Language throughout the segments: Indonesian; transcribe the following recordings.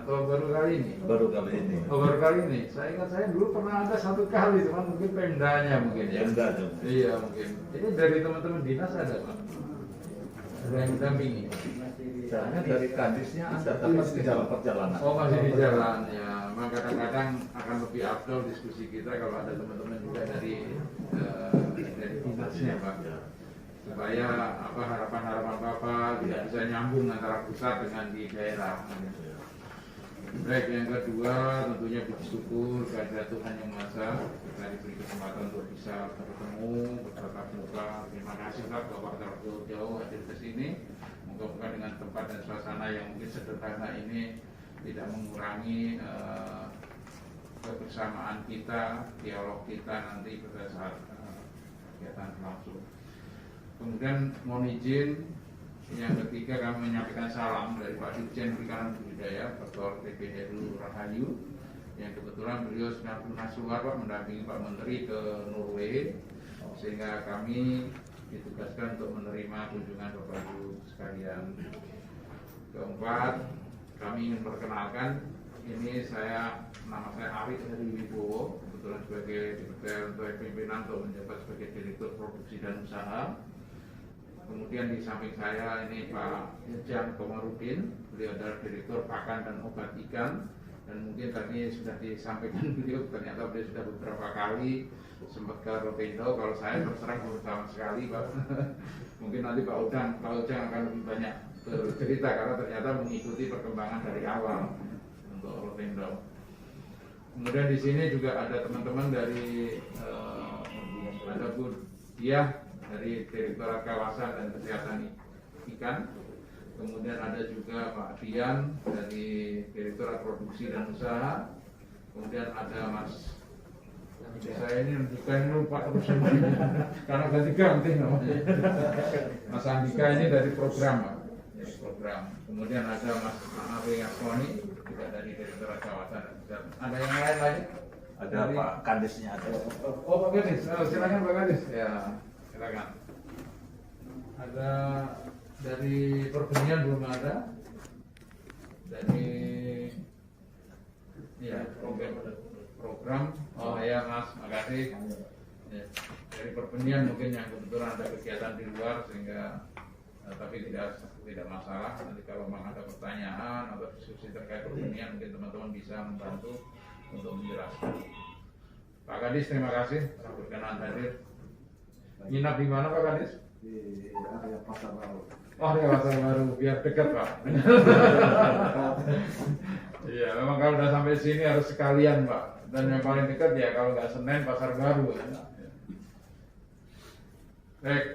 atau baru kali ini? Baru kali ini. Oh, baru kali ini. Saya ingat saya dulu pernah ada satu kali, cuman mungkin pemdanya mungkin ya. Pemda tuh. Iya mungkin. Ini dari teman-teman dinas ada Pak? Ada yang mendampingi? Caranya dari kadisnya ada, tapi masih di dalam perjalanan. Oh masih di jalan ya. Memang kadang-kadang akan lebih afdol diskusi kita kalau ada teman-teman juga dari dinasnya Pak. Supaya apa harapan-harapan Bapak tidak bisa nyambung antara pusat dengan di daerah. Baik, yang kedua tentunya puji syukur kepada Tuhan Yang Maha Esa kita diberi kesempatan untuk bisa bertemu bertatap muka. Terima kasih Pak Bapak jauh-jauh hadir ke sini. Moga-moga dengan tempat dan suasana yang mungkin sederhana ini tidak mengurangi kebersamaan kita, dialog kita nanti pada saat kegiatan berlangsung. Kemudian mohon izin yang ketiga kami menyampaikan salam dari Pak Dirjen Perikanan Budidaya Dr. TP Heru Rahayu yang kebetulan beliau sedang tugas luar Pak mendampingi Pak Menteri ke Norway sehingga kami ditugaskan untuk menerima kunjungan Bapak Ibu sekalian. Keempat, kami ingin perkenalkan ini nama saya Ari Heri Wibowo, kebetulan sebagai Direktur Pimpinan atau menjabat sebagai Direktur Produksi dan Usaha. Kemudian di samping saya ini Pak Irjan Komarudin, beliau adalah Direktur Pakan dan Obat Ikan. Dan mungkin tadi sudah disampaikan beliau, ternyata beliau sudah beberapa kali sempat ke Rotendo. Kalau saya terserah baru sama sekali Pak. Mungkin nanti Pak Ujang akan lebih banyak bercerita karena ternyata mengikuti perkembangan dari awal untuk Rotendo. Kemudian di sini juga ada teman-teman dari ada Bu Diah dari Direktorat Kawasan dan Kesehatan Ikan. Kemudian ada juga Pak Dian dari Direktorat Produksi dan Usaha. Kemudian ada Mas, saya ini lupa terus semuanya karena ganti-ganti namanya. Mas Andika ini dari program Pak. Ya, program. Kemudian ada Mas Ari Aswani juga dari Direktorat Kawasan dan Kesehatan. Ada yang lain lagi? Ada dari... Pak Kadisnya ada. Oh Pak Kadis, silakan Pak Kadis. Ya. Silakan. Ada dari pertanian belum ada. Dari ya program. Oh ya Mas, makasih. Ya. Dari pertanian mungkin yang kebetulan ada kegiatan di luar sehingga tapi tidak masalah. Nanti kalau memang ada pertanyaan atau diskusi terkait pertanian mungkin teman-teman bisa membantu untuk menjelaskan. Pak Kadis, terima kasih telah berkenan hadir. Nginap di mana Pak Kadis? Di area Pasar Baru. Oh, area Pasar Baru, biar dekat Pak. Iya, memang kalau udah sampai sini harus sekalian Pak. Dan yang paling dekat ya kalau nggak Senen Pasar Baru. Ya. Baik,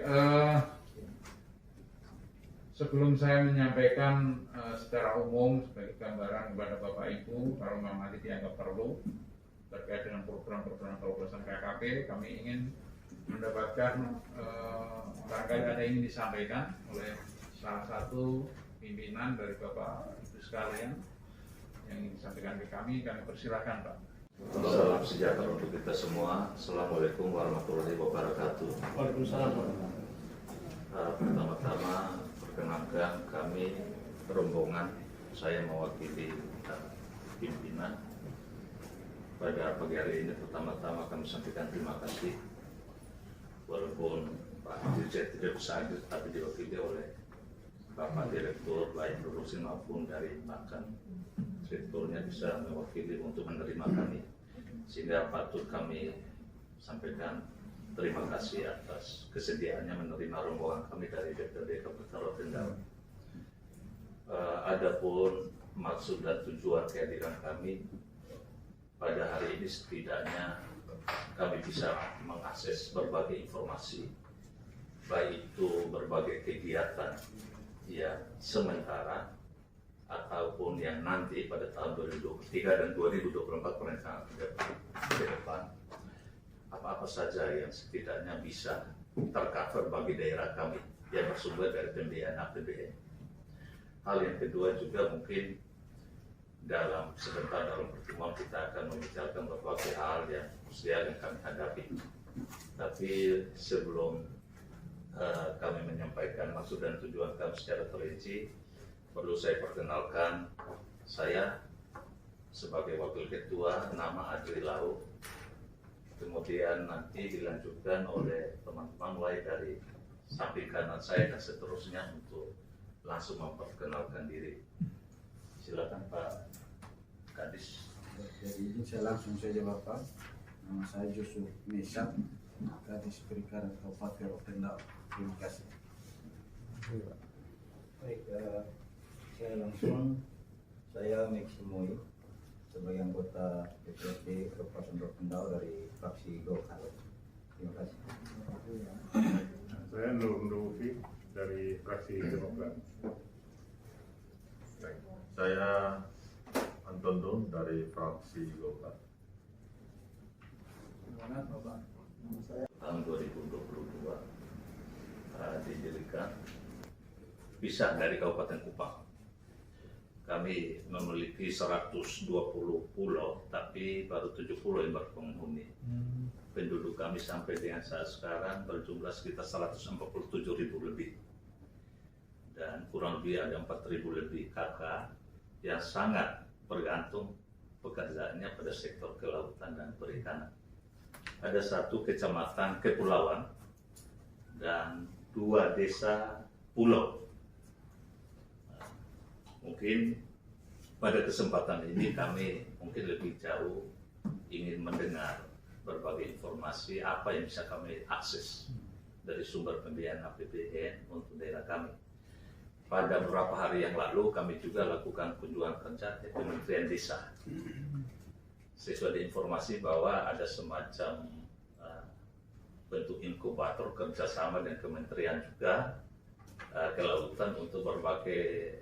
sebelum saya menyampaikan secara umum sebagai gambaran kepada Bapak Ibu, kalau memang nanti dianggap perlu terkait dengan program-program terobosan KKP, kami ingin mendapatkan barangkali ada yang ingin disampaikan oleh salah satu pimpinan dari Bapak Ibu sekalian yang ingin disampaikan ke kami persilahkan Pak. Salam sejahtera untuk kita semua. Assalamualaikum warahmatullahi wabarakatuh. Waalaikumsalam. Pertama-tama perkenalkan kami rombongan, saya mewakili pimpinan. Pada pagi hari ini pertama-tama kami sampaikan terima kasih. Walaupun Pak Dirjen tidak bisa hadir, tapi diwakili oleh Bapak Direktur baik produksi maupun dari makan. Direkturnya bisa mewakili untuk menerima kami, sehingga patut kami sampaikan terima kasih atas kesediaannya menerima rombongan kami dari DPRD Kabupaten Rotendo. Adapun maksud dan tujuan kehadiran kami pada hari ini setidaknya kami bisa mengakses berbagai informasi, baik itu berbagai kegiatan yang sementara ataupun yang nanti pada tahun 2023 dan 2024 perencanaan ke depan. Apa-apa saja yang setidaknya bisa tercover bagi daerah kami yang bersumber dari pembiayaan APBN. Hal yang kedua juga mungkin sebentar dalam pertemuan kita akan membicarakan berbagai hal yang sedang kami hadapi. Tapi sebelum kami menyampaikan maksud dan tujuan kami secara terperinci, perlu saya perkenalkan, saya sebagai wakil ketua nama Adri Lau. Kemudian nanti dilanjutkan oleh teman-teman mulai dari samping kanan saya dan seterusnya untuk langsung memperkenalkan diri. Silakan Pak Kadis. Jadi izin saya langsung saja Bapak. Nama saya Yusuf Mesak, Kadis Perikanan Kabupaten Rotendao. Terima kasih. Baik, saya langsung, saya Maximoy sebagai anggota DPRD Kabupaten Rotendao dari fraksi Golkar. Terima kasih. Saya Nur Nurfi dari fraksi Demokrat. Saya Anton Don dari fraksi Golkar. Tahun 2022 didirikan pisah dari Kabupaten Kupang. Kami memiliki 120 pulau, tapi baru 70 yang berpenghuni. Penduduk kami sampai dengan saat sekarang berjumlah sekitar 147.000 lebih. Dan kurang lebih ada 4.000 lebih kakak yang sangat bergantung pekerjaannya pada sektor kelautan dan perikanan. Ada satu kecamatan kepulauan dan 2 desa pulau. Mungkin pada kesempatan ini kami mungkin lebih jauh ingin mendengar berbagai informasi apa yang bisa kami akses dari sumber pembiayaan APBN untuk daerah kami. Pada beberapa hari yang lalu kami juga lakukan kunjungan kerja ke Kementerian Desa. Sesuai informasi bahwa ada semacam bentuk inkubator kerjasama dengan kementerian juga kelautan untuk berbagai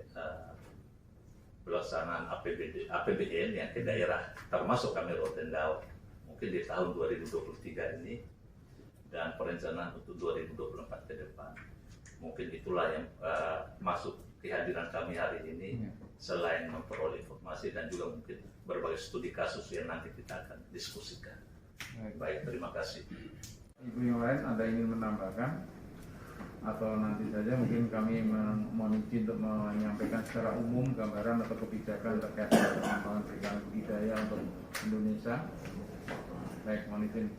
pelaksanaan APBN yang ke daerah, termasuk kami Rotendao mungkin di tahun 2023 ini dan perencanaan untuk 2024 ke depan. Mungkin itulah yang masuk kehadiran kami hari ini, selain memperoleh informasi dan juga mungkin berbagai studi kasus yang nanti kita akan diskusikan. Baik, terima kasih. Ibu yang lain ada ingin menambahkan atau nanti saja mungkin kami mohon izin untuk menyampaikan secara umum gambaran atau kebijakan terkait dengan pengembangan perikanan budidaya untuk Indonesia. Baik, mohon izin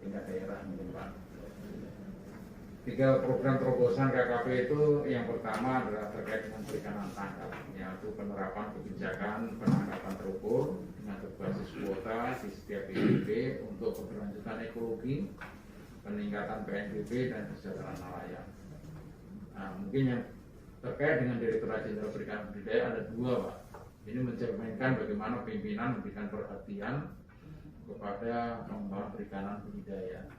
tingkat daerah mungkin Pak. 3 program terobosan KKP itu yang pertama adalah terkait dengan perikanan tangkap, yaitu penerapan kebijakan penangkapan terukur dengan berbasis kuota di setiap PDB untuk keberlanjutan ekologi, peningkatan PNBP dan kesejahteraan nelayan. Nah, mungkin yang terkait dengan Direktorat Jenderal Perikanan Budidaya ada 2 Pak. Ini mencerminkan bagaimana pimpinan memberikan perhatian kepada pengembangan perikanan budidaya.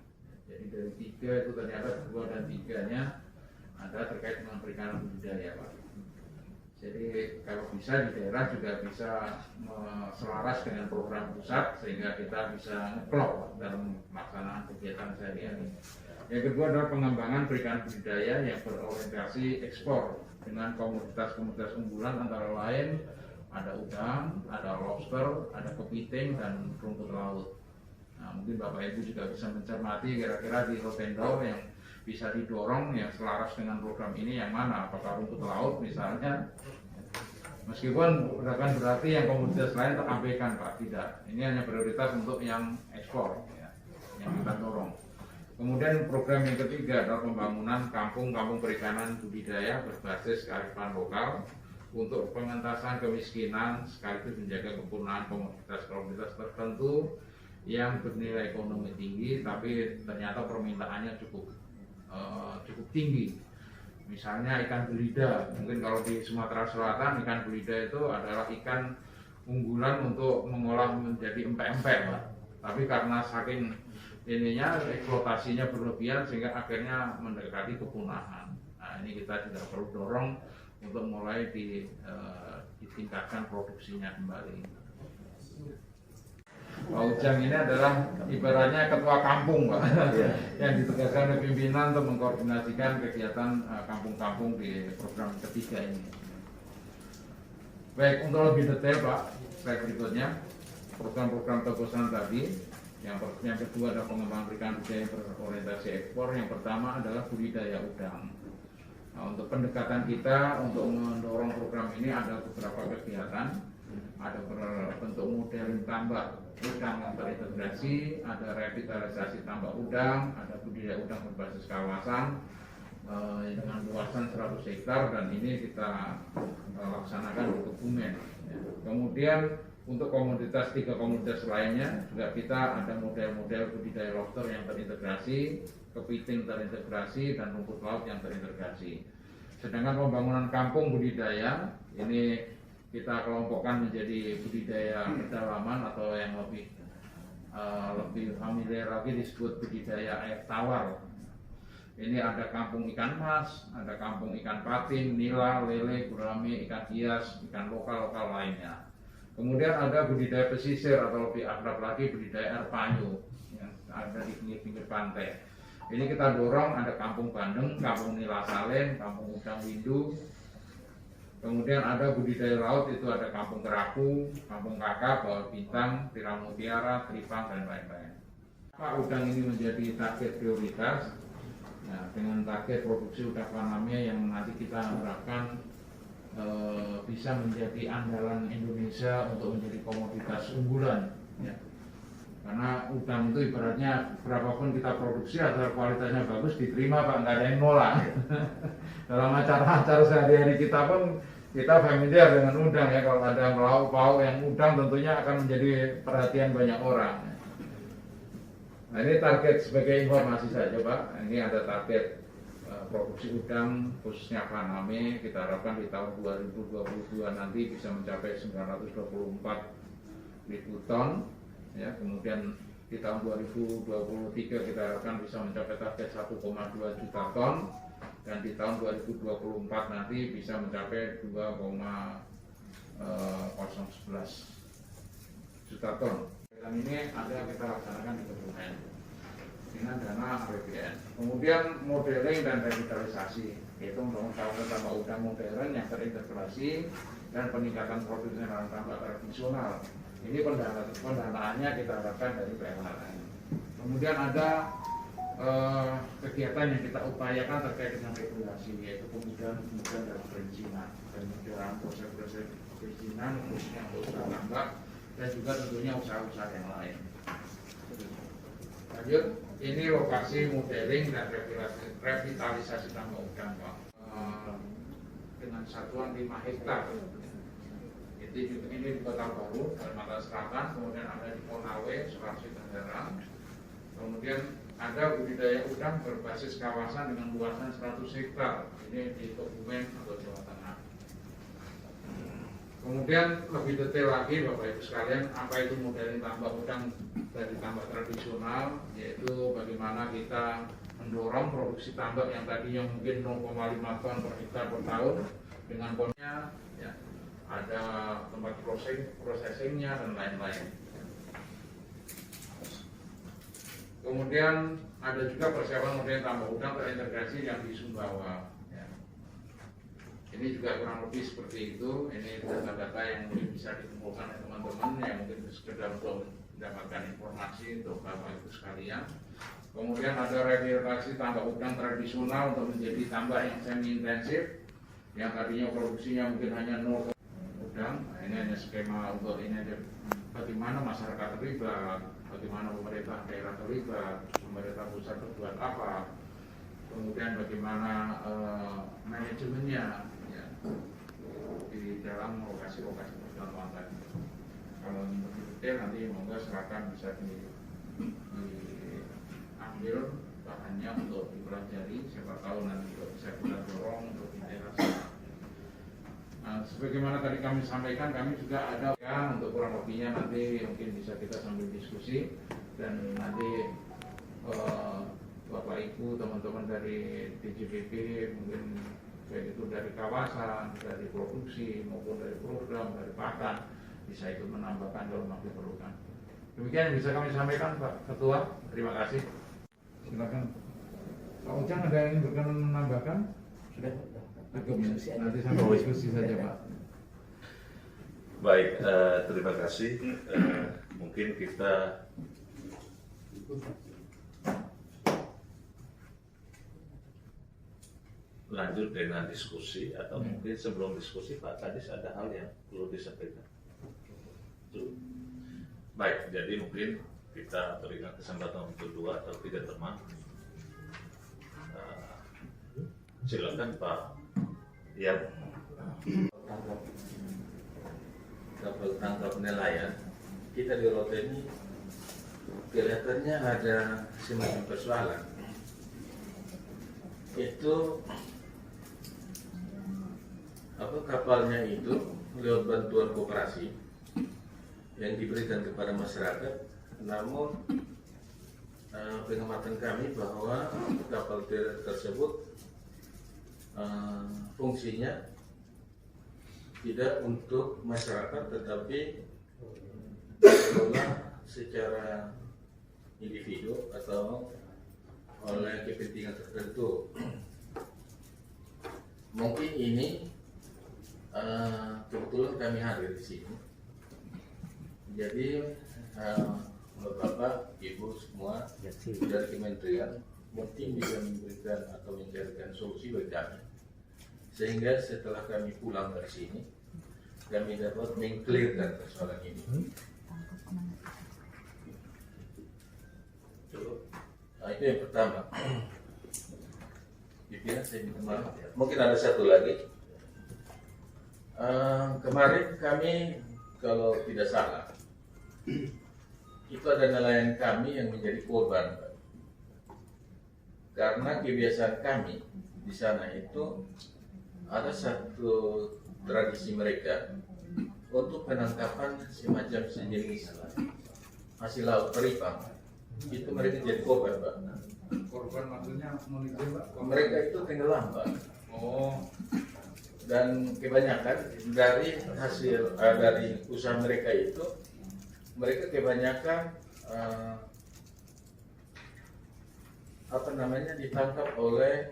Jadi dari 3 itu ternyata 2 dan 3-nya ada terkait dengan perikanan budidaya Pak. Jadi kalau bisa di daerah juga bisa selaras dengan program pusat sehingga kita bisa ngeklop dalam pelaksanaan kegiatan sehari-hari. Yang kedua adalah pengembangan perikanan budidaya yang berorientasi ekspor dengan komoditas-komoditas unggulan antara lain ada udang, ada lobster, ada kepiting dan rumput laut. Nah, mungkin Bapak Ibu juga bisa mencermati kira-kira di Rotendao yang bisa didorong yang selaras dengan program ini yang mana, apakah rumput laut misalnya, meskipun bukan berarti yang komoditas lain terabaikan Pak, tidak. Ini hanya prioritas untuk yang ekspor ya, yang kita dorong. Kemudian program yang ketiga adalah pembangunan kampung-kampung perikanan budidaya berbasis kearifan lokal untuk pengentasan kemiskinan sekaligus menjaga kepunaan komoditas-komoditas tertentu yang bernilai ekonomi tinggi tapi ternyata permintaannya cukup tinggi. Misalnya ikan belida, mungkin kalau di Sumatera Selatan ikan belida itu adalah ikan unggulan untuk mengolah menjadi empek-empek, Pak. Tapi karena saking ininya eksploitasinya berlebihan sehingga akhirnya mendekati kepunahan. Nah, ini kita juga perlu dorong untuk mulai ditingkatkan produksinya kembali. Pak Ujang ini adalah ibaratnya ketua kampung Pak, yang ditugaskan oleh pimpinan untuk mengkoordinasikan kegiatan kampung-kampung di program ketiga ini. Baik, untuk lebih detail Pak, slide berikutnya program-program terobosan tadi. Yang kedua adalah pengembangan perikanan budidaya yang berorientasi ekspor. Yang pertama adalah budidaya udang. Nah, untuk pendekatan kita untuk mendorong program ini ada beberapa kegiatan. ada bentuk model tambak udang yang terintegrasi, ada revitalisasi tambak udang, ada budidaya udang berbasis kawasan dengan luasan 100 hektar, dan ini kita laksanakan di Kebumen. Ya. Kemudian untuk komoditas 3 komoditas lainnya juga kita ada model-model budidaya lobster yang terintegrasi, kepiting terintegrasi, dan rumput laut yang terintegrasi. Sedangkan pembangunan kampung budidaya ini kita kelompokkan menjadi budidaya pedalaman atau yang lebih familiar lagi disebut budidaya air tawar. Ini ada kampung ikan mas, ada kampung ikan patin, nila, lele, gurame, ikan hias, ikan lokal lainnya. Kemudian ada budidaya pesisir atau lebih akrab lagi budidaya air payu yang ada di pinggir-pinggir pantai. Ini kita dorong ada kampung bandeng, kampung nila salen, kampung udang windu. Kemudian ada budidaya laut, itu ada kampung kerapu, kampung kakap, bawal bintang, tiram mutiara, tripang, dan lain-lain. Apa udang ini menjadi target prioritas? Nah, dengan target produksi udang faname yang nanti kita harapkan bisa menjadi andalan Indonesia untuk menjadi komoditas unggulan. Ya. Karena udang itu ibaratnya berapapun kita produksi asal kualitasnya bagus diterima Pak, nggak ada yang nolak. Dalam acara-acara sehari-hari kita pun kita familiar dengan udang ya, kalau ada lauk-lauk yang udang tentunya akan menjadi perhatian banyak orang. Nah, ini target sebagai informasi saja Pak. Ini ada target produksi udang khususnya faname, kita harapkan di tahun 2022 nanti bisa mencapai 924.000 ton. Ya, kemudian di tahun 2023 kita harapkan bisa mencapai target 1,2 juta ton, dan di tahun 2024 nanti bisa mencapai 2,011 juta ton. Dan ini ada kita laksanakan di Kebumen dengan dana APBN. Kemudian modeling dan revitalisasi, yaitu membangun kawasan tambak udang modern yang terintegrasi dan peningkatan produksi dalam tambak tradisional. Ini pendanaannya kita harapkan dari PLHN. Kemudian ada kegiatan yang kita upayakan terkait dengan regulasi, yaitu kemudahan dalam perizinan dan dalam proses-proses perizinan khususnya untuk usaha tambak dan juga tentunya usaha-usaha yang lain. Lanjut, ini lokasi modeling dan revitalisasi tambak udang Pak, dengan satuan 5 hektar. Ini di Kota Baru, Kalimantan Selatan, kemudian ada di Konawe, Sulawesi Tenggara. Kemudian ada budidaya udang berbasis kawasan dengan luasan 100 hektar. Ini di Kebumen atau Jawa Tengah. Kemudian lebih detail lagi Bapak Ibu sekalian, apa itu modeling tambak udang dari tambak tradisional, yaitu bagaimana kita mendorong produksi tambak yang tadinya mungkin 0,5 ton per hektar per tahun dengan ponnya ya, ada tempat processingnya dan lain-lain. Kemudian ada juga persiapan modeling tambak udang terintegrasi yang di Sumbawa. Ya. Ini juga kurang lebih seperti itu. Ini data-data yang mungkin bisa dikumpulkan oleh teman-teman yang mungkin sekedar untuk mendapatkan informasi untuk Bapak Ibu sekalian. Kemudian ada revitalisasi tambak udang tradisional untuk menjadi tambak yang semi intensif, yang tadinya produksinya mungkin hanya 0 udang. Nah, ini hanya skema untuk ini aja. Bagaimana masyarakat terlibat, bagaimana pemerintah daerah terlibat, pemerintah pusat berbuat apa, kemudian bagaimana manajemennya ya, di dalam lokasi-lokasi percontohan tadi. Kalau lebih detail nanti semoga silakan bisa diambil bahannya untuk dipelajari, siapa tahu nanti juga bisa kita dorong untuk di daerah sana. Nah, sebagaimana tadi kami sampaikan, kami juga ada ya, untuk kurang lebihnya nanti mungkin bisa kita sambil diskusi, dan nanti Bapak Ibu, teman-teman dari DJPP mungkin baik itu dari kawasan, dari produksi maupun dari program, dari pakan bisa ikut menambahkan kalau masih diperlukan. Demikian yang bisa kami sampaikan Pak Ketua. Terima kasih. Silakan Pak Ujang, ada yang berkenan menambahkan? Sudah. Nanti sampai diskusi saja Pak. Baik, terima kasih. Mungkin kita lanjut dengan diskusi, atau mungkin sebelum diskusi Pak Kadis ada hal yang perlu disampaikan. Baik, jadi mungkin kita berikan kesempatan untuk 2 atau 3 teman. Silakan Pak. Ya. Kapal tangkap nelayan. Kita di Rote ini kelihatannya ada semacam persoalan. Itu kapalnya itu lewat bantuan koperasi yang diberikan kepada masyarakat, namun pengamatan kami bahwa kapal tersebut fungsinya tidak untuk masyarakat tetapi dikelola secara individu atau oleh kepentingan tertentu. Mungkin ini kebetulan kami hadir di sini. Jadi Bapak, Ibu semua dari kementerian mungkin bisa memberikan atau mencarikan solusi bagi kami, sehingga setelah kami pulang dari sini kami dapat mengclearkan persoalan ini. Nah, itu yang pertama. Dipilih saya minta maaf. Mungkin ada satu lagi. Kemarin kami kalau tidak salah itu ada nelayan kami yang menjadi korban, karena kebiasaan kami di sana itu ada satu tradisi mereka untuk penangkapan semacam sejenis hasil laut peripang. Itu mereka jadi korban, Pak. Korban maksudnya monitor, Pak? Mereka itu tenggelam, Pak. Oh, Dan kebanyakan dari hasil dari usaha mereka itu, mereka kebanyakan ditangkap oleh,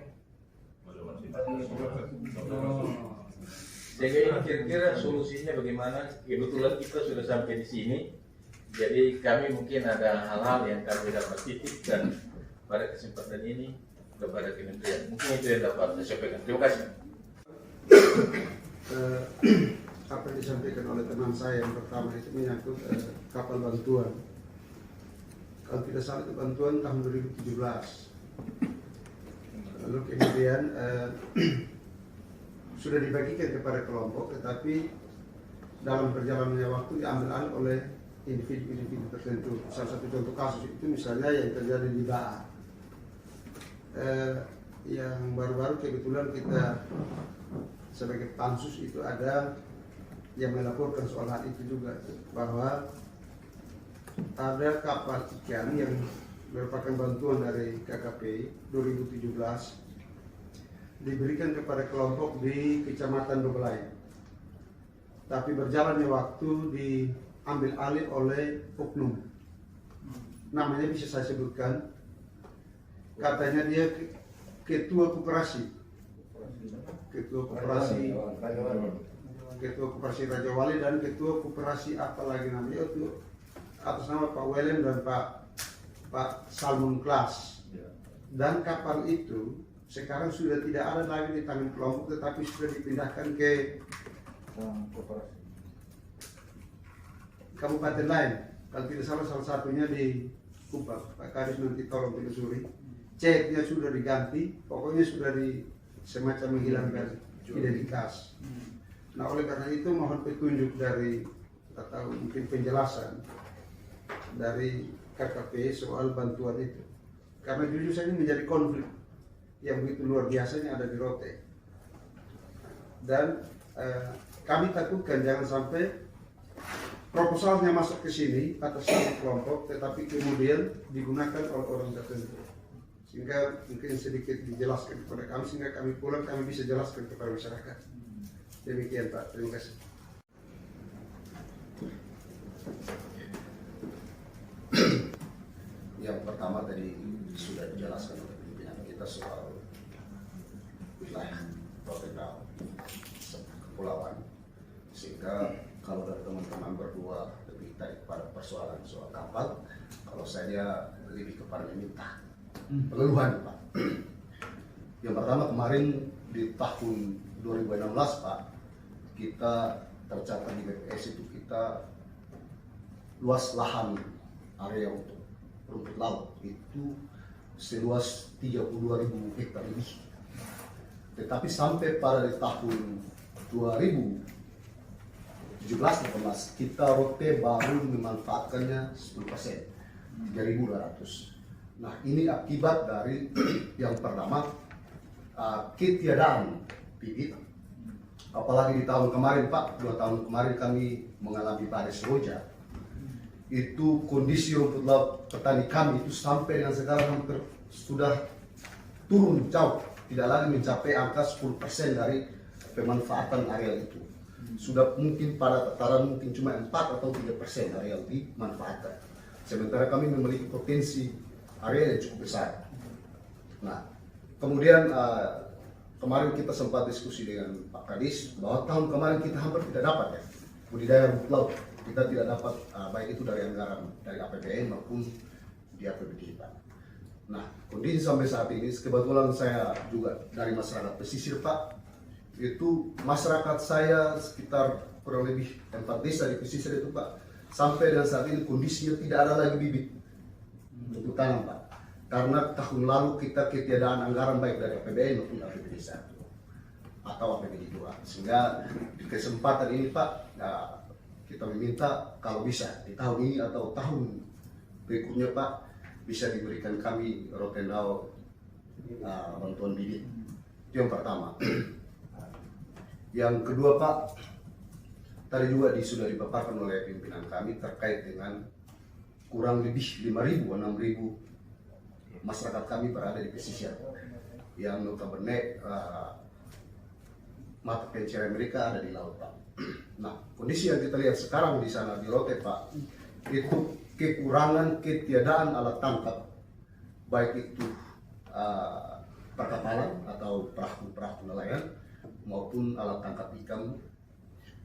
sehingga ini kira-kira solusinya bagaimana. Kebetulan kita sudah sampai di sini, jadi kami mungkin ada hal-hal yang kami dapat titipkan pada kesempatan ini kepada kementerian. Mungkin itu yang dapat saya sampaikan. Terima kasih. Apa yang disampaikan oleh teman saya yang pertama itu menyangkut kapal bantuan. Kalau tidak salah itu bantuan tahun 2017. Lalu kemudian sudah dibagikan kepada kelompok, tetapi dalam perjalanannya waktu diambil alih oleh individu-individu tertentu. Salah satu contoh kasus itu misalnya yang terjadi di Baa. Yang baru-baru kebetulan kita sebagai pansus itu ada yang melaporkan soal hal itu juga, bahwa ada kapal ikan yang merupakan bantuan dari KKP 2017 diberikan kepada kelompok di Kecamatan Dobelai, tapi berjalannya waktu diambil alih oleh oknum, namanya bisa saya sebutkan, katanya dia ketua koperasi Raja Wali dan ketua koperasi apa lagi namanya itu atas nama Pak Welen dan Pak Salmon Klas. Dan kapal itu sekarang sudah tidak ada lagi di tangan kelompok, tetapi sudah dipindahkan ke kabupaten lain. Kalau tidak salah satunya di Kupang. Pak Kadis nanti tolong telusuri. Ceknya sudah diganti, pokoknya sudah semacam menghilangkan identitas. Nah, oleh karena itu mohon petunjuk dari atau mungkin penjelasan dari KKP soal bantuan itu. Karena jujur saja menjadi konflik yang begitu luar biasanya ada di Rote. Dan kami takutkan jangan sampai proposalnya masuk ke sini atas satu kelompok, tetapi kemudian digunakan oleh orang tertentu. Sehingga mungkin sedikit dijelaskan kepada kami, sehingga kami pulang kami bisa jelaskan kepada masyarakat. Demikian Pak, terima kasih. Yang pertama tadi sudah dijelaskan oleh pimpinan kita soal wilayah Rotterdam kepulauan, sehingga kalau dari teman-teman berdua lebih tadi kepada persoalan soal kapal, kalau saya lebih kepada meminta pengeluhan Pak. Yang pertama kemarin di tahun 2016 Pak, kita tercatat di BPS itu kita luas lahan area untuk rumput laut itu seluas 32.000 hektar lebih. Tetapi sampai pada di tahun 2017-18 kita rote baru memanfaatkannya 10%, 3.200. Nah ini akibat dari yang pertama ketiadaan bibit. Apalagi di tahun kemarin Pak, 2 tahun kemarin kami mengalami badai seroja. Itu kondisi rumput laut petani kami itu sampai dengan sekarang hampir sudah turun jauh, tidak lagi mencapai angka 10% dari pemanfaatan areal itu. Sudah mungkin pada tataran mungkin cuma 4 atau 3% areal dimanfaatkan. Sementara kami memiliki potensi area yang cukup besar. Nah, kemudian kemarin kita sempat diskusi dengan Pak Kadis bahwa tahun kemarin kita hampir tidak dapat ya budidaya rumput laut. Kita tidak dapat baik itu dari anggaran dari APBN maupun di APBD Pak. Nah, kondisi sampai saat ini kebetulan saya juga dari masyarakat pesisir Pak. Itu masyarakat saya sekitar kurang lebih 4 desa di pesisir itu Pak. Sampai dengan saat ini kondisinya tidak ada lagi bibit untuk tanam Pak. Karena tahun lalu kita ketiadaan anggaran baik dari APBN maupun APBD 1 atau APBD 2. Sehingga di kesempatan ini Pak, kita meminta kalau bisa di tahun ini atau tahun berikutnya Pak bisa diberikan kami Rotendao bantuan bibit. Itu yang pertama. Yang kedua Pak, tadi juga sudah dipaparkan oleh pimpinan kami terkait dengan kurang lebih 5.000, 6.000 masyarakat kami berada di pesisir yang notabene mata pencarian mereka ada di laut Pak. Nah, kondisi yang kita lihat sekarang di sana di Rote Pak, itu kekurangan ketiadaan alat tangkap, baik itu perkapalan atau perahu nelayan maupun alat tangkap ikan.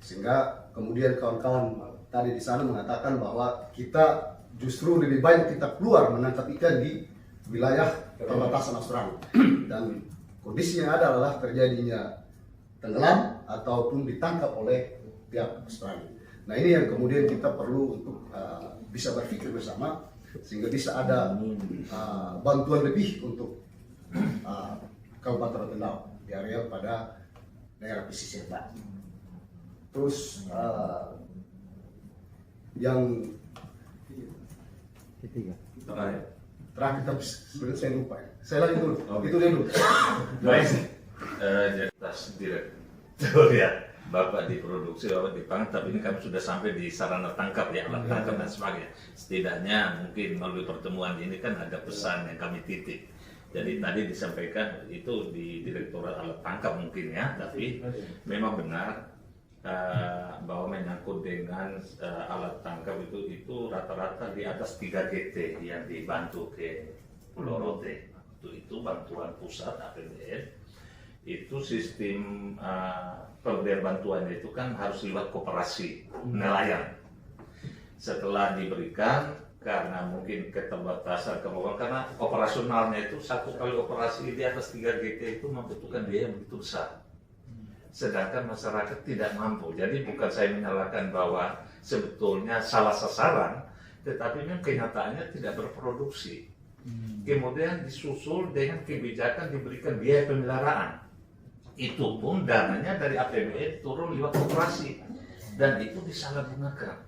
Sehingga kemudian kawan-kawan tadi di sana mengatakan bahwa kita justru lebih banyak kita keluar menangkap ikan di wilayah perbatasan Australia, dan kondisi yang ada adalah terjadinya tenggelam ataupun ditangkap oleh pihak Australia. Nah ini yang kemudian kita perlu untuk bisa berpikir bersama sehingga bisa ada bantuan lebih untuk Kabupaten Rotendao di area pada daerah pesisir Pak. Terus yang terakhir tapi saya lupa ya. Saya lagi dulu. Itu dulu. Baik. Jadi direktur ya, Bapak di produksi, Bapak di pangan, tapi ini kami sudah sampai di sarana tangkap ya, alat tangkap dan sebagainya. Setidaknya mungkin melalui pertemuan ini kan ada pesan yang kami titip. Jadi tadi disampaikan itu di Direktorat Alat Tangkap mungkin ya, tapi memang benar bahwa menyangkut dengan alat tangkap itu rata-rata di atas 3 GT yang dibantu ke Pulau Rote. Itu bantuan pusat APBN. Itu sistem pemberian bantuannya itu kan harus lewat koperasi nelayan. Setelah diberikan, karena mungkin keterbatasan kemampuan, karena operasionalnya itu satu kali operasi di atas 3 GT itu membutuhkan biaya yang begitu besar. Sedangkan masyarakat tidak mampu. Jadi bukan saya menyalahkan bahwa sebetulnya salah sasaran, tetapi memang kenyataannya tidak berproduksi. Kemudian disusul dengan kebijakan diberikan biaya pemeliharaan. Itu pun dananya dari APBN turun lewat koperasi, dan itu disalahgunakan.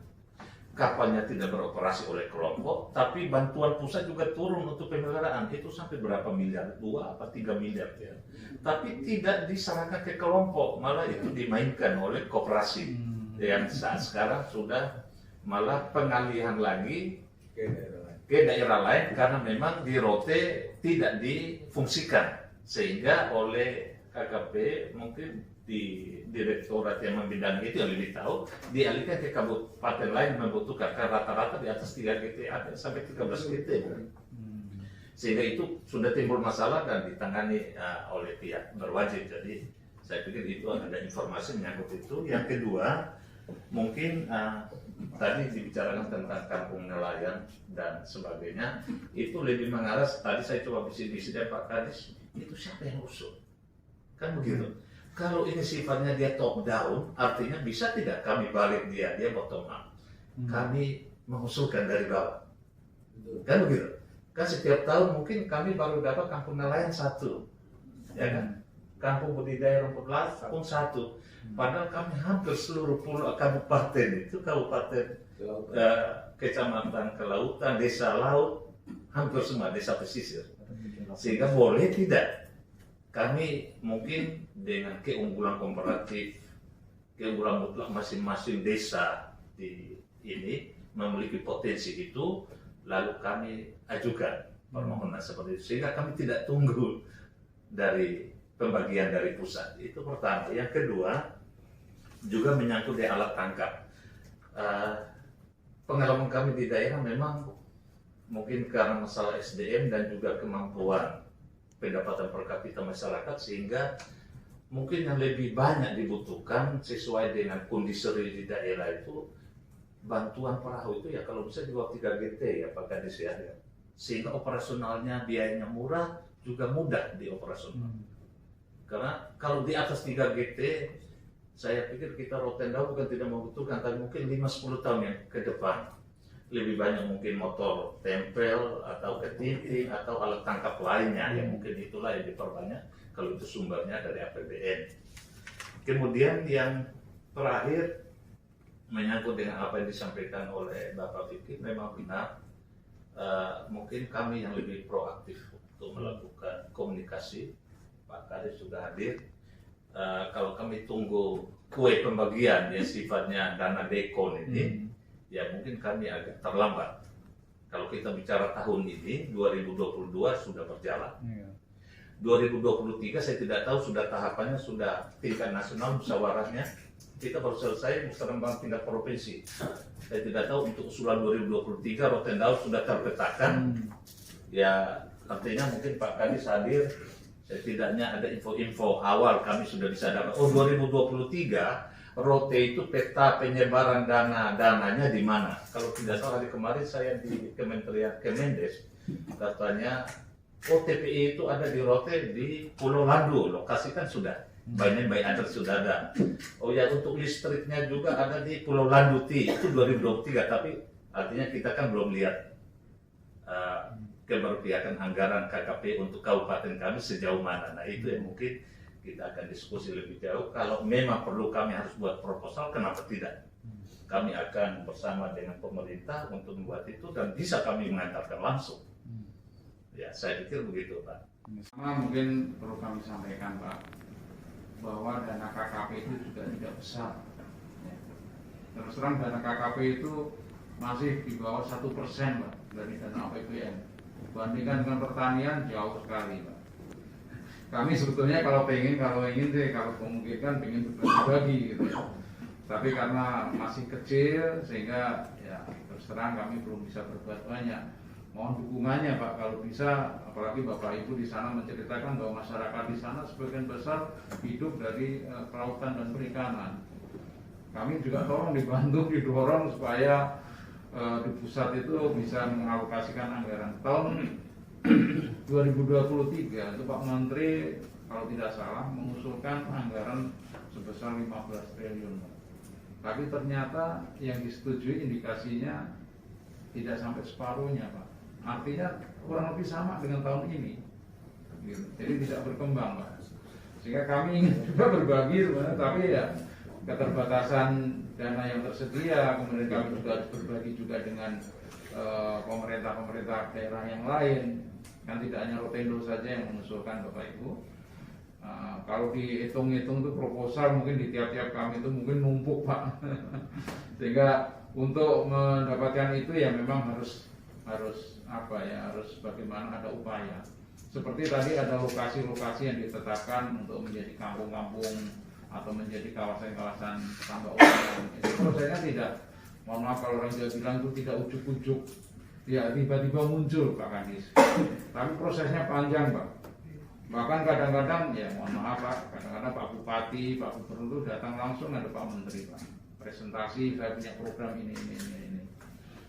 Kapalnya tidak beroperasi oleh kelompok, tapi bantuan pusat juga turun untuk pemeliharaan. Itu sampai berapa miliar? 2 apa 3 miliar ya. Tapi tidak diserahkan ke kelompok, malah itu dimainkan oleh koperasi. Yang saat sekarang sudah malah pengalihan lagi ke daerah lain karena memang di Rote tidak difungsikan, sehingga oleh KKP mungkin di direktorat yang membidangi itu yang lebih tahu, dialihkan ke kabupaten lain membutuhkan, karena rata-rata di atas 3 GT ada sampai 13 GT. Sehingga itu sudah timbul masalah dan ditangani oleh pihak berwajib. Jadi saya pikir itu ada informasi menyangkut itu. Yang kedua, mungkin tadi dibicarakan tentang kampung nelayan dan sebagainya, itu lebih mengarah, tadi saya coba bisik-bisik dengan Pak Kadis, itu siapa yang usul? Kan begitu. Kalau ini sifatnya dia top down, artinya bisa tidak kami balik dia bottom up. Kami mengusulkan dari bawah. Kan begitu. Kan setiap tahun mungkin kami baru dapat kampung nelayan 1, ya kan? Kampung budidaya rumput laut pun 1. Padahal kami hampir seluruh pulau kabupaten itu, kabupaten kecamatan kelautan, desa laut, hampir semua desa pesisir. Sehingga boleh tidak kami mungkin dengan keunggulan komparatif, keunggulan mutlak masing-masing desa di ini memiliki potensi itu, lalu kami ajukan permohonan seperti itu, sehingga kami tidak tunggu dari pembagian dari pusat. Itu pertama. Yang kedua juga menyangkut di alat tangkap. Pengalaman kami di daerah memang mungkin karena masalah SDM dan juga kemampuan pendapatan per kapita masyarakat, sehingga mungkin yang lebih banyak dibutuhkan sesuai dengan kondisi di daerah itu bantuan perahu itu ya kalau bisa di bawah 3 GT ya Pak Kadis ya, sehingga operasionalnya biayanya murah, juga mudah di operasional. Karena kalau di atas 3 GT saya pikir kita Rotendao bukan tidak membutuhkan, tapi mungkin 5-10 tahun yang ke depan lebih banyak mungkin motor tempel atau ketinting atau alat tangkap lainnya yang mungkin itulah yang diperbanyak kalau itu sumbernya dari APBN. Kemudian yang terakhir menyangkut dengan apa yang disampaikan oleh Bapak Fikri, memang benar mungkin kami yang lebih proaktif untuk melakukan komunikasi. Pak Kadis sudah hadir. Kalau kami tunggu kue pembagian yang sifatnya dana dekon ini, ya mungkin kami agak terlambat. Kalau kita bicara tahun ini, 2022 sudah berjalan. 2023 saya tidak tahu sudah tahapannya, sudah tingkat nasional musyawarahnya. Kita baru selesai musyawarah tingkat provinsi. Saya tidak tahu untuk usulan 2023 Rotendao sudah terpetakan. Ya artinya mungkin Pak Kadis hadir, setidaknya ada info-info awal kami sudah bisa dapat. Oh 2023 Rote itu peta penyebaran dananya di mana? Kalau tidak salah hari kemarin saya di Kementerian Kemendes katanya TPI itu ada di Rote di Pulau Landu, lokasi kan sudah banyak by address sudah ada. Oh ya untuk listriknya juga ada di Pulau Landuti itu 2023, tapi artinya kita kan belum lihat keberpihakan anggaran KKP untuk kabupaten kami sejauh mana. Nah itu yang mungkin kita akan diskusi lebih jauh. Kalau memang perlu kami harus buat proposal, kenapa tidak? Kami akan bersama dengan pemerintah untuk membuat itu dan bisa kami mengantarkan langsung. Ya, saya pikir begitu, Pak. Sama mungkin perlu kami sampaikan, Pak, bahwa dana KKP itu juga tidak besar. Ya. Terus terang dana KKP itu masih di bawah 1%, Pak, dari dana APBN. Bandingkan dengan pertanian jauh sekali, Pak. Kami sebetulnya kalau ingin sih, kalau memungkinkan ingin berbagi gitu ya. Tapi karena masih kecil sehingga ya terus terang kami belum bisa berbuat banyak. Mohon dukungannya Pak kalau bisa, apalagi Bapak Ibu di sana menceritakan bahwa masyarakat di sana sebagian besar hidup dari kelautan dan perikanan. Kami juga tolong dibantu, didorong supaya di pusat itu bisa mengalokasikan anggaran tahun 2023 itu Pak Menteri kalau tidak salah mengusulkan anggaran sebesar 15 triliun. Tapi ternyata yang disetujui indikasinya tidak sampai separuhnya, Pak. Artinya kurang lebih sama dengan tahun ini. Gitu. Jadi tidak berkembang, Pak. Sehingga kami ingin juga berbagi sebenarnya, tapi ya keterbatasan dana yang tersedia, kemudian kami juga harus berbagi juga dengan pemerintah daerah yang lain. Kan tidak hanya Rotendo saja yang mengusulkan Bapak Ibu. Kalau dihitung-hitung itu proposal mungkin di tiap-tiap kami itu mungkin numpuk Pak. Sehingga untuk mendapatkan itu ya memang harus bagaimana ada upaya. Seperti tadi ada lokasi-lokasi yang ditetapkan untuk menjadi kampung-kampung atau menjadi kawasan-kawasan tambak udang. Itu prosesnya tidak, mohon maaf kalau orang Jawa bilang itu tidak ujuk-ujuk. Ya tiba-tiba muncul Pak Kadis. Tapi prosesnya panjang Pak. Bahkan kadang-kadang ya mohon maaf Pak, kadang-kadang Pak Bupati, Pak Gubernur datang langsung ada Pak Menteri Pak. Presentasi saya punya program ini.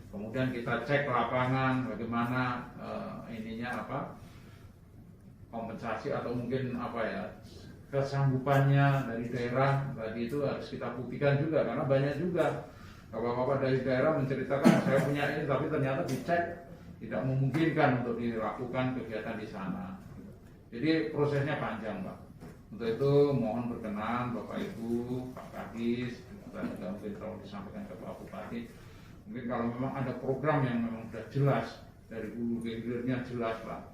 Kemudian kita cek lapangan bagaimana kompensasi atau mungkin kesanggupannya dari daerah tadi itu harus kita buktikan juga karena banyak juga Bapak-bapak dari daerah menceritakan saya punya ini, tapi ternyata dicek tidak memungkinkan untuk dilakukan kegiatan di sana. Jadi prosesnya panjang, Pak. Untuk itu mohon berkenan Bapak Ibu, Pak Kadis, dan juga mungkin kalau disampaikan ke Pak Bupati, mungkin kalau memang ada program yang memang sudah jelas dari hulu ke hilirnya jelas, Pak,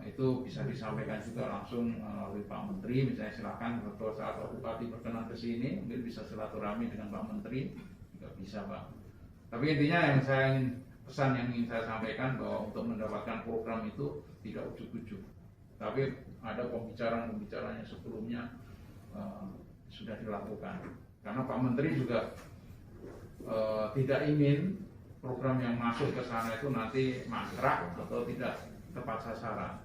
itu bisa disampaikan juga langsung oleh Pak Menteri. Misalnya silakan kalau saat Pak Bupati berkenan ke sini, mungkin bisa silaturahmi dengan Pak Menteri, juga bisa, Pak. Tapi intinya yang saya ingin pesan yang ingin saya sampaikan bahwa untuk mendapatkan program itu tidak ujuk-ujuk, tapi ada pembicaraan-pembicaraan yang sebelumnya sudah dilakukan. Karena Pak Menteri juga tidak ingin program yang masuk ke sana itu nanti mangkrak atau tidak tepat sasaran.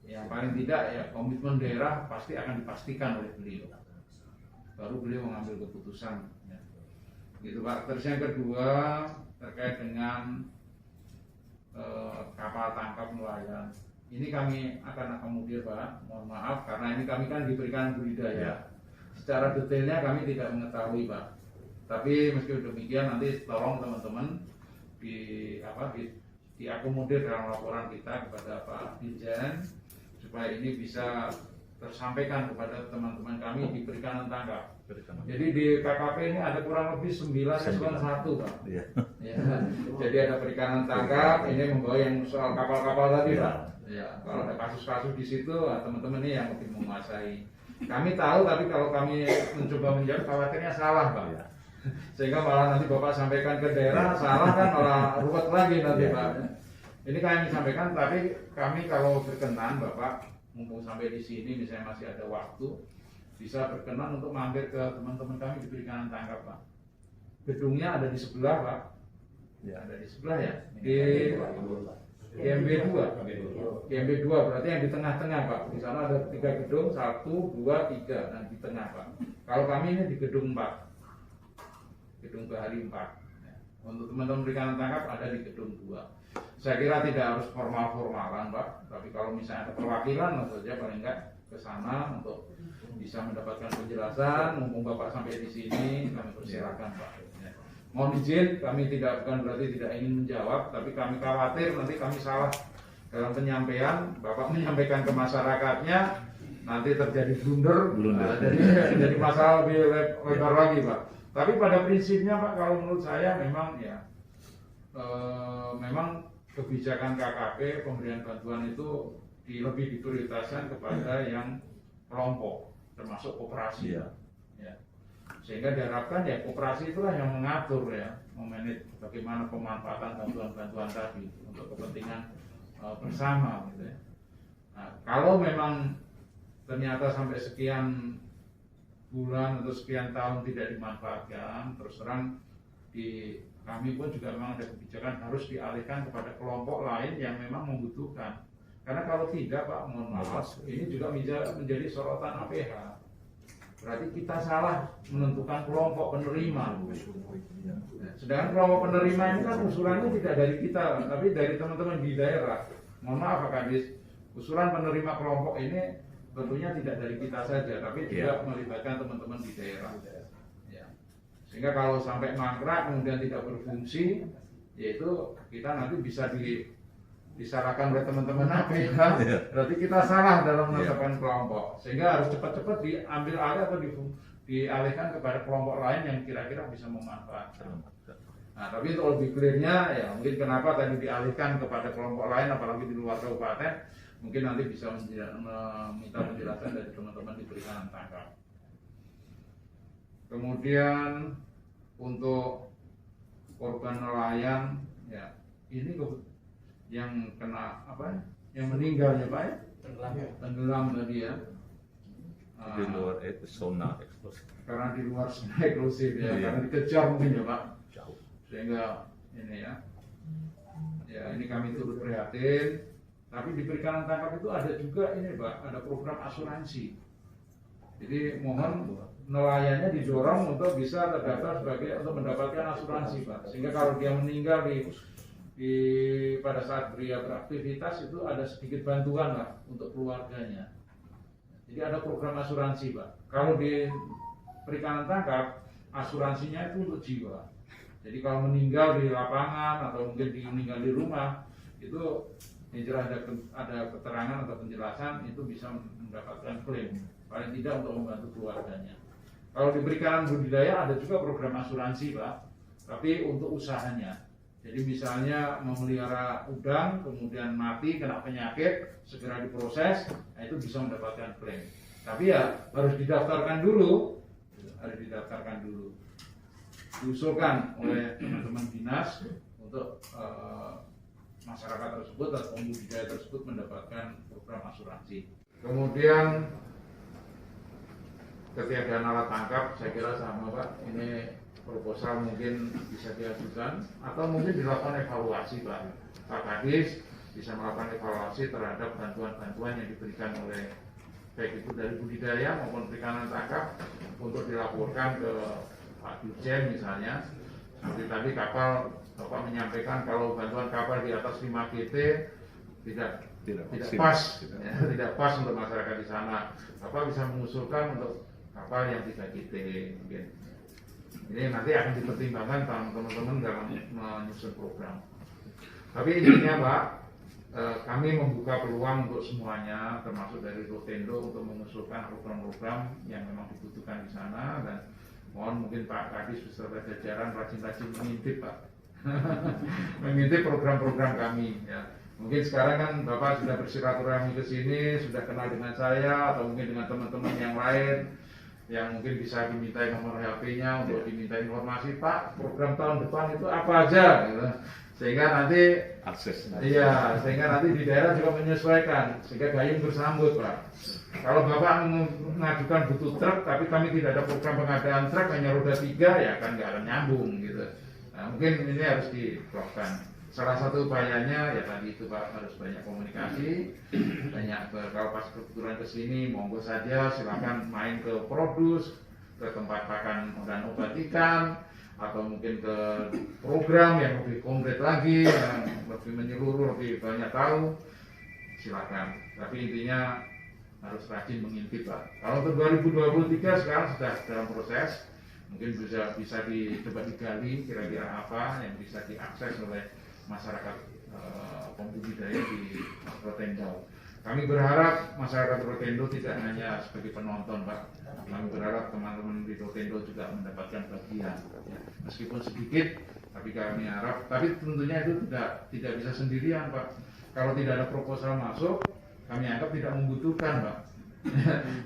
Yang paling tidak ya komitmen daerah pasti akan dipastikan oleh beliau. Baru beliau mengambil keputusan. Ya. Gitu Pak. Terus yang kedua terkait dengan kapal tangkap nelayan. Ini kami akan akomodir, Pak. Mohon maaf karena ini kami kan diberikan budidaya. Secara detailnya kami tidak mengetahui, Pak. Tapi meski demikian nanti tolong teman-teman diakomodir dalam laporan kita kepada Pak Dirjen supaya ini bisa tersampaikan kepada teman-teman kami di perikanan tangkap. Jadi di KKP ini ada kurang lebih 9 eselon 1, Pak. Ya. Jadi ada perikanan tangkap, ini membawa yang soal kapal-kapal tadi, Pak. Ya, kalau ada kasus-kasus di situ, teman-teman ini yang lebih menguasai. Kami tahu, tapi kalau kami mencoba menjawab, khawatirnya salah, Pak. Sehingga malah nanti Bapak sampaikan ke daerah, salah kan malah ruwet lagi nanti, Pak. Ini kami sampaikan, tapi kami kalau berkenan, Bapak, mumpung sampai di sini, misalnya masih ada waktu, bisa berkenan untuk mampir ke teman-teman kami di perikanan tangkap, Pak. Gedungnya ada di sebelah, Pak. Ya, ada di sebelah ya. Di GMB 2. GMB 2 berarti yang di tengah-tengah, Pak. Di sana ada 3 gedung, 1, 2, 3 dan di tengah, Pak. Kalau kami ini di gedung 4. Gedung Bahari 4. Ya. Untuk teman-teman perikanan tangkap ada di gedung 2. Saya kira tidak harus formal-formalan, Pak. Tapi kalau misalnya ada perwakilan saja paling enggak ke sana untuk bisa mendapatkan penjelasan. Mumpung Bapak sampai di sini, kami persilakan, Pak. Ya. Mohon izin, kami bukan berarti tidak ingin menjawab, tapi kami khawatir nanti kami salah dalam penyampaian. Bapak menyampaikan ke masyarakatnya, nanti terjadi blunder. Jadi masalah lebih lebar lagi, Pak. Tapi pada prinsipnya, Pak, kalau menurut saya memang ya, memang kebijakan KKP pemberian bantuan itu lebih diprioritaskan kepada yang kelompok, termasuk koperasi. Ya. Sehingga diharapkan ya koperasi itulah yang mengatur ya, memanage bagaimana pemanfaatan bantuan-bantuan tadi untuk kepentingan bersama gitu ya. Nah, kalau memang ternyata sampai sekian bulan atau sekian tahun tidak dimanfaatkan, terus terang kami pun juga memang ada kebijakan harus dialihkan kepada kelompok lain yang memang membutuhkan. Karena kalau tidak, Pak, mohon maaf, ini juga menjadi sorotan APH. Berarti kita salah menentukan kelompok penerima. Sedangkan kelompok penerima ini kan usulannya tidak dari kita, tapi dari teman-teman di daerah. Mohon maaf, Pak Kadis, usulan penerima kelompok ini tentunya tidak dari kita saja, tapi juga melibatkan teman-teman di daerah. Ya. Sehingga kalau sampai mangkrak kemudian tidak berfungsi, yaitu kita nanti bisa disalahkan oleh teman-teman APH, berarti kita salah dalam menetapkan kelompok. Sehingga harus cepat-cepat diambil alih atau dialihkan kepada kelompok lain yang kira-kira bisa memanfaatkan. Nah, tapi untuk lebih clearnya, ya mungkin kenapa tadi dialihkan kepada kelompok lain, apalagi di luar kabupaten, mungkin nanti bisa meminta penjelasan dari teman-teman di perikanan tangkap. Kemudian untuk korban nelayan, ya ini yang kena apa? Yang meninggal ya, Pak ya? Tenggelam tadi ya. Di luar zona eksklusif. Karena di luar zona eksklusif ya, karena dikejar mungkin ya, Pak. Jauh. Sehingga ini ya. Ya, ini kami turut prihatin. Tapi di perikanan tangkap itu ada juga ini, Pak, ada program asuransi. Jadi mohon nelayannya didorong untuk bisa terdaftar sebagai untuk mendapatkan asuransi, Pak. Sehingga kalau dia meninggal pada saat dia beraktivitas itu ada sedikit bantuan lah untuk keluarganya. Jadi ada program asuransi, Pak. Kalau di perikanan tangkap asuransinya itu untuk jiwa. Jadi kalau meninggal di lapangan atau mungkin meninggal di rumah, itu jelas ada keterangan atau penjelasan, itu bisa mendapatkan klaim, paling tidak untuk membantu keluarganya. Kalau di perikanan budidaya ada juga program asuransi Pak, tapi untuk usahanya. Jadi misalnya memelihara udang, kemudian mati, kena penyakit, segera diproses, nah itu bisa mendapatkan klaim. Tapi ya harus didaftarkan dulu, diusulkan oleh teman-teman dinas untuk masyarakat tersebut atau pembudidaya tersebut mendapatkan program asuransi. Kemudian ketiadaan alat tangkap, saya kira sama Pak, ini proposal mungkin bisa diajukan atau mungkin dilakukan evaluasi Pak Kadis bisa melakukan evaluasi terhadap bantuan-bantuan yang diberikan oleh baik itu dari budidaya maupun perikanan tangkap untuk dilaporkan ke Pak Dirjen misalnya. Seperti tadi kapal Bapak menyampaikan kalau bantuan kapal di atas 5 GT tidak pas, ya, tidak pas untuk masyarakat di sana. Bapak bisa mengusulkan untuk kapal yang 3 GT mungkin. Ini nanti akan dipertimbangkan teman-teman dalam menyusun program. Tapi intinya Pak, kami membuka peluang untuk semuanya, termasuk dari Rotendo untuk mengusulkan program-program yang memang dibutuhkan di sana, dan mohon mungkin Pak Kadis beserta jajaran rajin-rajin mengintip Pak, mengintip program-program kami. Ya. Mungkin sekarang kan Bapak sudah bersilaturahmi ke sini, sudah kenal dengan saya atau mungkin dengan teman-teman yang lain, yang mungkin bisa dimintai nomor HP-nya untuk diminta informasi Pak program tahun depan itu apa aja gitu. Sehingga nanti akses sehingga nanti di daerah juga menyesuaikan sehingga gayung bersambut Pak. Kalau Bapak mengajukan butuh truk tapi kami tidak ada program pengadaan truk, hanya roda 3, ya kan nggak akan nyambung gitu. Nah, mungkin ini harus dilakukan. Salah satu upayanya ya tadi itu Pak, harus banyak komunikasi, kalau pas kebetulan kesini monggo saja silakan main ke Produs, ke tempat pakan dan obat ikan, atau mungkin ke program yang lebih konkret lagi, yang lebih menyeluruh, lebih banyak tahu, silakan. Tapi intinya harus rajin mengintip Pak. Kalau untuk 2023 sekarang sudah dalam proses, mungkin bisa coba digali kira-kira apa yang bisa diakses oleh masyarakat pembudidaya di Rotendo. Kami berharap masyarakat Rotendo tidak hanya sebagai penonton Pak, kami berharap teman-teman di Rotendo juga mendapatkan bagian, ya. Meskipun sedikit, tapi kami harap, tapi tentunya itu tidak bisa sendirian Pak. Kalau tidak ada proposal masuk, kami anggap tidak membutuhkan Pak.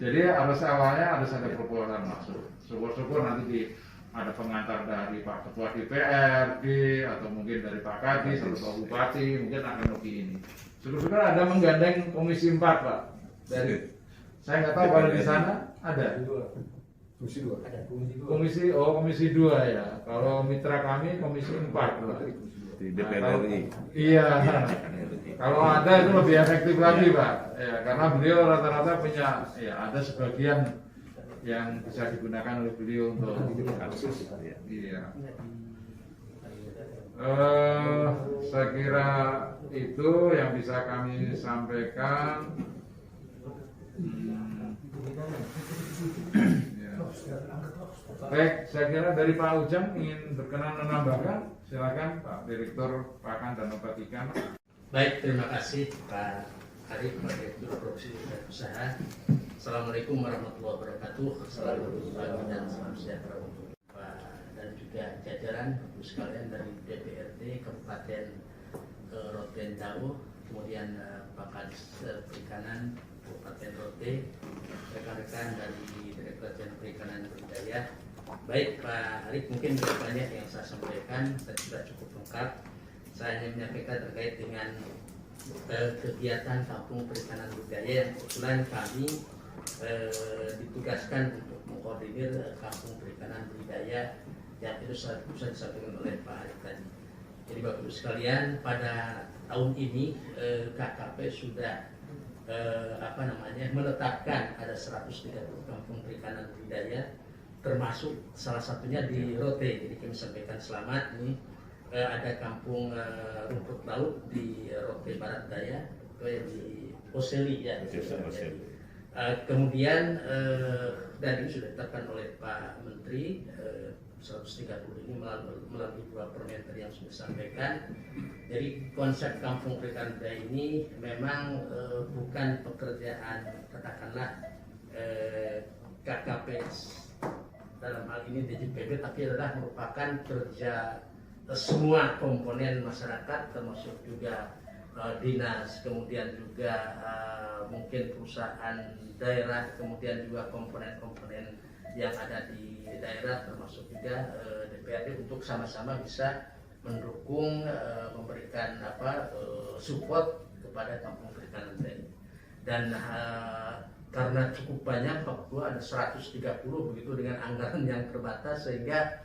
Jadi awalnya harus ada proposal masuk. Syukur-syukur nanti ada pengantar dari Pak Ketua DPRD atau mungkin dari Pak Kadis atau Pak Bupati, mungkin akan lebih ini. Syukur-syukur ada menggandeng Komisi 4 Pak. Dari saya nggak tahu kalau di sana ada. Komisi 2 ya. Kalau mitra kami Komisi 4 Pak. Di DPR RI. Iya. Kalau ada itu lebih efektif lagi Pak. Ya, karena beliau rata-rata punya, ya ada sebagian yang bisa digunakan oleh beliau untuk kasus. Iya. Saya kira itu yang bisa kami sampaikan. Ya. Baik, saya kira dari Pak Ujang ingin berkenan menambahkan, silakan Pak Direktur Pakan dan Obat Ikan. Baik, terima kasih Pak Arif, Pak Direktur Produksi dan Usaha. Assalamualaikum warahmatullahi wabarakatuh. Selamat pagi dan salam sejahtera untuk Pak dan juga jajaran Bapak sekalian dari DPRD Kabupaten Rotendo, kemudian Pak Kadis Perikanan Kabupaten Rote, rekan-rekan dari Direktorat Jenderal Perikanan Budidaya. Baik Pak Arif, mungkin banyak yang saya sampaikan dan sudah cukup lengkap. Saya hanya menyampaikan terkait dengan kegiatan Kampung Perikanan Budidaya yang kebetulan kami ditugaskan untuk mengkoordinir Kampung Perikanan Budidaya yang itu sudah disampaikan oleh Pak Arif tadi. Jadi Bapak Ibu sekalian, pada tahun ini KKP sudah menetapkan ada 130 Kampung Perikanan Budidaya, termasuk salah satunya di Rote. Jadi kami sampaikan selamat nih. Ada kampung rumput laut di Rote Barat Daya, di Oseli ya. Kemudian dan ini sudah ditetapkan oleh Pak Menteri 130 ini melalui 2 permenter yang sudah disampaikan. Jadi konsep kampung perikanan budaya ini memang bukan pekerjaan katakanlah KKP dalam hal ini DJPB, tapi adalah merupakan kerja semua komponen masyarakat termasuk juga dinas, kemudian juga mungkin perusahaan daerah, kemudian juga komponen-komponen yang ada di daerah termasuk juga DPRD untuk sama-sama bisa mendukung memberikan support kepada kampung perikanan ini. Dan karena cukup banyak, Papua ada 130 begitu dengan anggaran yang terbatas, sehingga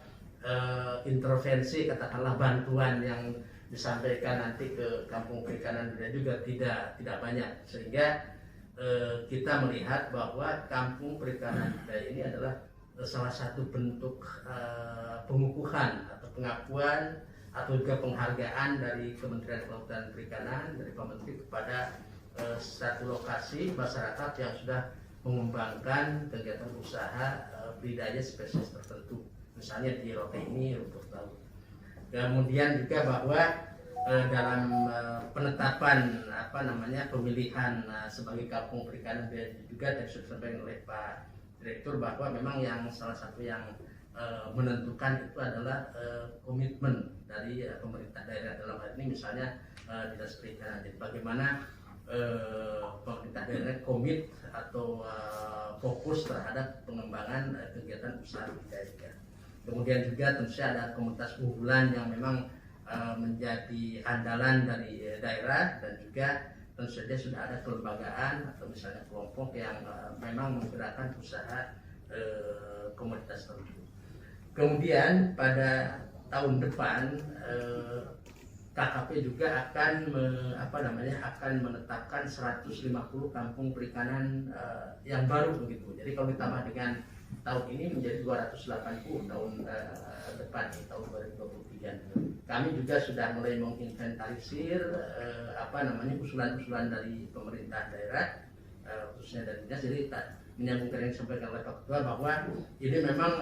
intervensi katakanlah bantuan yang disampaikan nanti ke kampung perikanan juga tidak banyak, sehingga kita melihat bahwa kampung perikanan ini adalah salah satu bentuk pengukuhan atau pengakuan atau juga penghargaan dari Kementerian Kelautan dan Perikanan, dari Pak Menteri kepada satu lokasi masyarakat yang sudah mengembangkan kegiatan usaha budidaya spesies tertentu, misalnya di Rote ini untuk tahu. Kemudian juga bahwa dalam penetapan pemilihan sebagai kampung perikanan juga sudah disampaikan oleh Pak Direktur bahwa memang yang salah satu yang menentukan itu adalah komitmen dari pemerintah daerah, dalam hal ini misalnya dinas perikanan. Jadi bagaimana pemerintah daerah komit atau fokus terhadap pengembangan kegiatan usaha budidaya. Kemudian juga tentu saja ada komunitas unggulan yang memang menjadi andalan dari daerah, dan juga tentu saja sudah ada kelembagaan atau misalnya kelompok yang memang menggerakkan usaha komoditas tertentu. Kemudian pada tahun depan KKP juga akan akan menetapkan 150 kampung perikanan yang baru begitu. Jadi kalau ditambah dengan tahun ini menjadi 280 tahun depan, tahun 2023. Kami juga sudah mulai menginventarisir usulan-usulan dari pemerintah daerah, khususnya dari dinas. Jadi menyambungkan yang disampaikan oleh Pak Ketua bahwa ini memang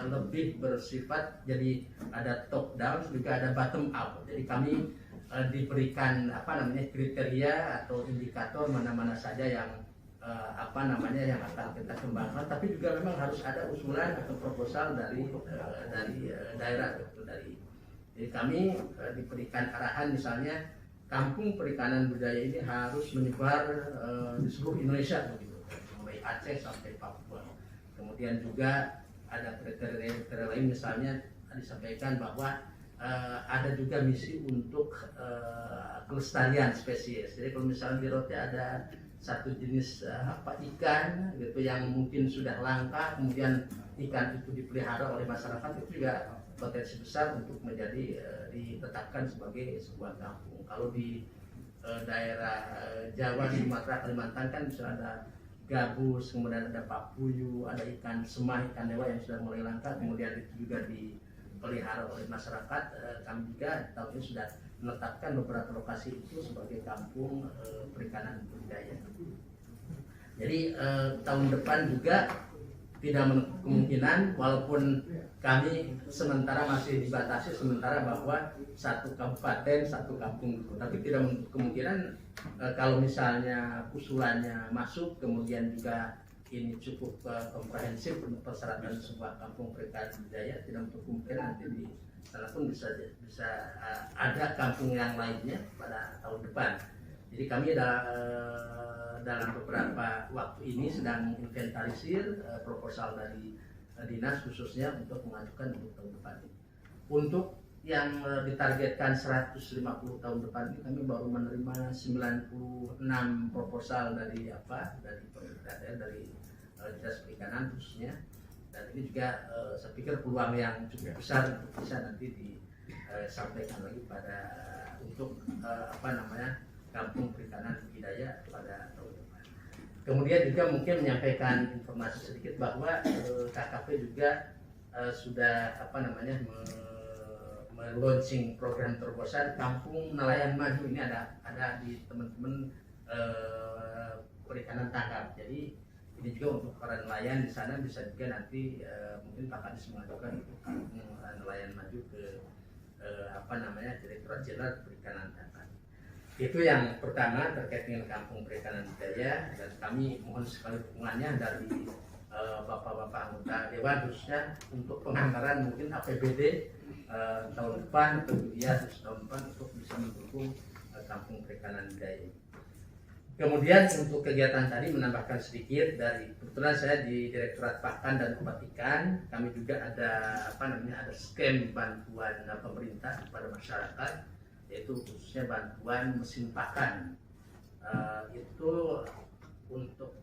lebih bersifat, jadi ada top down juga ada bottom up. Jadi kami diberikan kriteria atau indikator mana-mana saja yang yang akan kita kembangkan, tapi juga memang harus ada usulan atau proposal dari daerah gitu, jadi kami diberikan arahan misalnya kampung perikanan budaya ini harus menyebar di seluruh Indonesia begitu, mulai Aceh sampai Papua. Kemudian juga ada kriteria lain, misalnya disampaikan bahwa ada juga misi untuk kelestarian spesies. Jadi kalau misalnya di Rote ada satu jenis ikan gitu yang mungkin sudah langka, kemudian ikan itu dipelihara oleh masyarakat, itu juga potensi besar untuk menjadi ditetapkan sebagai sebuah kampung. Kalau di daerah Jawa, di Sumatera, Kalimantan kan bisa ada gabus, kemudian ada papuyu, ada ikan semah, ikan dewa yang sudah mulai langka, kemudian itu juga dipelihara oleh masyarakat. Kami juga tahun ini sudah menetapkan beberapa lokasi itu sebagai kampung perikanan budidaya. Jadi tahun depan juga tidak menutup kemungkinan, walaupun kami sementara masih dibatasi sementara bahwa satu kabupaten satu kampung, tapi tidak menutup kemungkinan kalau misalnya usulannya masuk, kemudian juga ini cukup komprehensif untuk persyaratan sebuah kampung perikanan budidaya, tidak menutup kemungkinan nanti di sana pun bisa ada kampung yang lainnya pada tahun depan. Jadi kami dalam beberapa waktu ini sedang inventarisir proposal dari dinas khususnya untuk mengajukan untuk tahun depan ini. Untuk yang ditargetkan 150 tahun depan ini kami baru menerima 96 proposal dari pemerintah daerah, dari dinas perikanan khususnya. Dan ini juga saya pikir peluang yang cukup besar untuk bisa nanti disampaikan lagi pada untuk kampung perikanan budidaya pada tahun depan. Kemudian juga mungkin menyampaikan informasi sedikit bahwa KKP juga sudah launching program terobosan Kampung Nelayan Maju. Ini ada di teman-teman perikanan tangkap. Jadi ini juga untuk para nelayan di sana bisa juga nanti mungkin Pak Kadis mengajukan untuk nelayan maju ke Direktorat Jenderal Perikanan Tangkap. Itu yang pertama terkait dengan Kampung Perikanan Budaya, dan kami mohon sekali dukungannya dari bapak-bapak anggota dewan, khususnya untuk penganggaran mungkin APBD tahun depan atau tahun depan untuk bisa mendukung Kampung Perikanan Budaya. Kemudian untuk kegiatan tadi menambahkan sedikit dari kebetulan saya di Direktorat Pakan dan Obat Ikan, kami juga ada ada skema bantuan pemerintah kepada masyarakat, yaitu khususnya bantuan mesin pakan. Itu untuk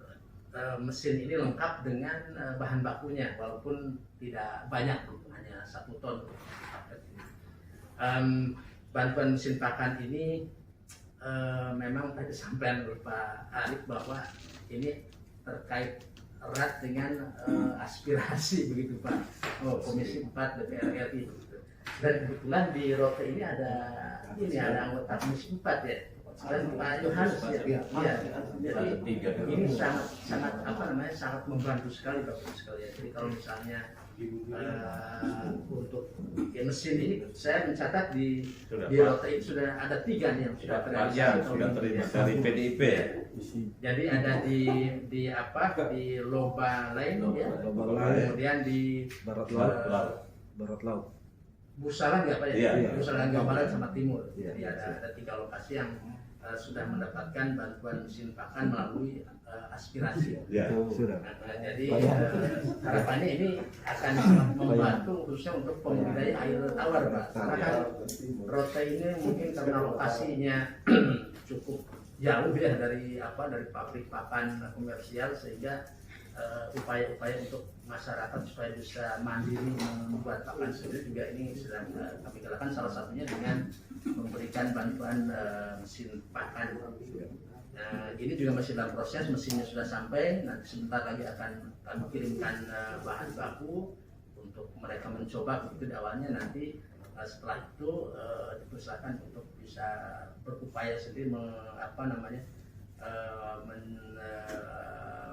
mesin ini lengkap dengan bahan bakunya, walaupun tidak banyak, hanya 1 ton. Bantuan mesin pakan ini memang tadi sampaikan oleh Pak Arif bahwa ini terkait erat dengan aspirasi begitu Pak Komisi 4 DPR RI begitu. Dan kebetulan di Rote ini ada anggota Komisi 4 ya, dan Pak Yohanes ya. Jadi ini sangat membantu sekali Bapak sekalian. Jadi kalau misalnya untuk mesin ini saya mencatat di Rote ini sudah ada 3 nih yang sudah terrealisasi dari PDIP. Jadi ada di Loba lain ya, kemudian di Barat Laut. Busalan nggak Pak ya? Iya. Busalan Jawa Barat sama Timur. Iya. Jadi ada 3 lokasi yang sudah mendapatkan bantuan mesin pakan melalui aspirasi. Ya, sudah. Jadi harapannya ini akan sangat membantu khususnya untuk pembudidaya air tawar Pak. Karena kan Rote ini mungkin karena lokasinya cukup jauh ya dari pabrik pakan komersial, sehingga upaya-upaya untuk masyarakat supaya bisa mandiri membuat pakan sendiri juga ini sedang kami galakan, salah satunya dengan memberikan bantuan mesin pakan. Nah, ini juga masih dalam proses, mesinnya sudah sampai, nanti sebentar lagi akan kami kirimkan bahan baku untuk mereka mencoba begitu di awalnya, nanti setelah itu dipersilakan untuk bisa berupaya sendiri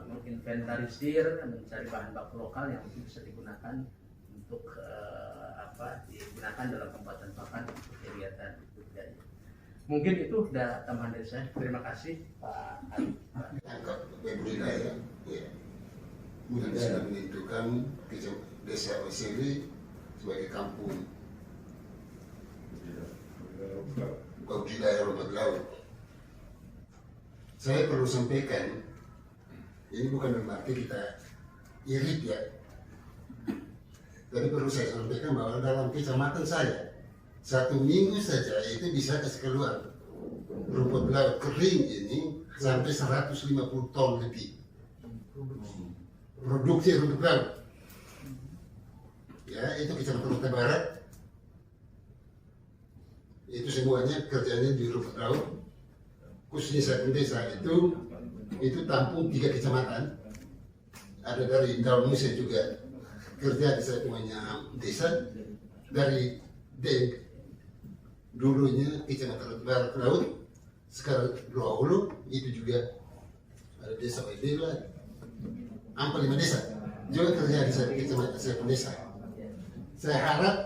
menginventarisir, mencari bahan baku lokal yang mungkin bisa digunakan untuk digunakan dalam pembuatan pakan untuk kegiatan budidaya. Mungkin itu sudah tambahan dari saya. Terima kasih Pak Arif. Tangkap budidaya, ya. Dan sudah menentukan Desa Oseli sebagai kampung budidaya rumput laut. Saya perlu sampaikan, ini bukan berarti kita irit ya, tapi perlu saya sampaikan bahwa dalam kecamatan saya 1 minggu saja itu bisa kasih keluar rumput laut kering ini sampai 150 ton lebih produksi rumput laut. Ya, itu kecamatan Rote Barat. Itu semuanya kerjanya di rumput laut. Khususnya satu desa itu tampung 3 kecamatan. Ada dari Daun Musa juga kerja di semuanya desa. Dari dulunya kecamatan Barat Laut, sekarang Loa Hulu itu juga ada desa Waidela, 5 desa juga kerja di satu kecamatan satu desa. Saya harap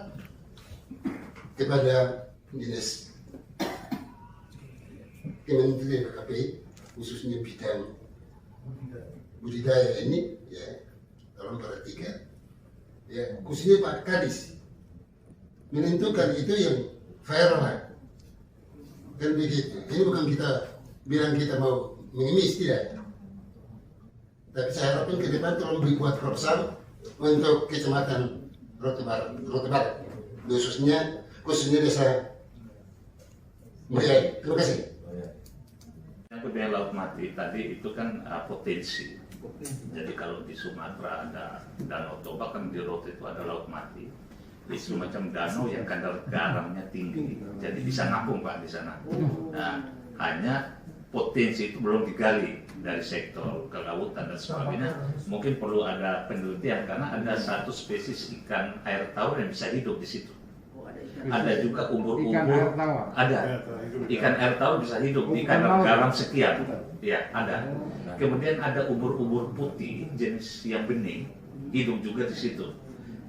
kepada Dinas Kementerian KP khususnya bidang budidaya ini ya, tolong perhatikan ya, khususnya Pak Kadis menentukan itu yang fair lah, kan begitu. Ini bukan kita bilang kita mau mengemis, tidak, tapi saya harapkan ke depan tolong dibuat proposal untuk kecamatan Rote Barat khususnya desa Mulyai. Terima kasih. Yang budaya laut mati tadi itu kan potensi. Jadi kalau di Sumatera ada Danau Toba, kan di Rote itu ada laut mati. Itu macam danau yang kadar garamnya tinggi, jadi bisa ngapung Pak di sana. Nah, hanya potensi itu belum digali dari sektor kelautan dan sebagainya. Mungkin perlu ada penelitian karena ada 1 spesies ikan air tawar yang bisa hidup di situ. ada juga Ikan air ubur-ubur, tawar. ada ikan air tawar bisa hidup di kadar garam sekian, ya ada. Kemudian ada ubur-ubur putih jenis yang bening hidup juga di situ.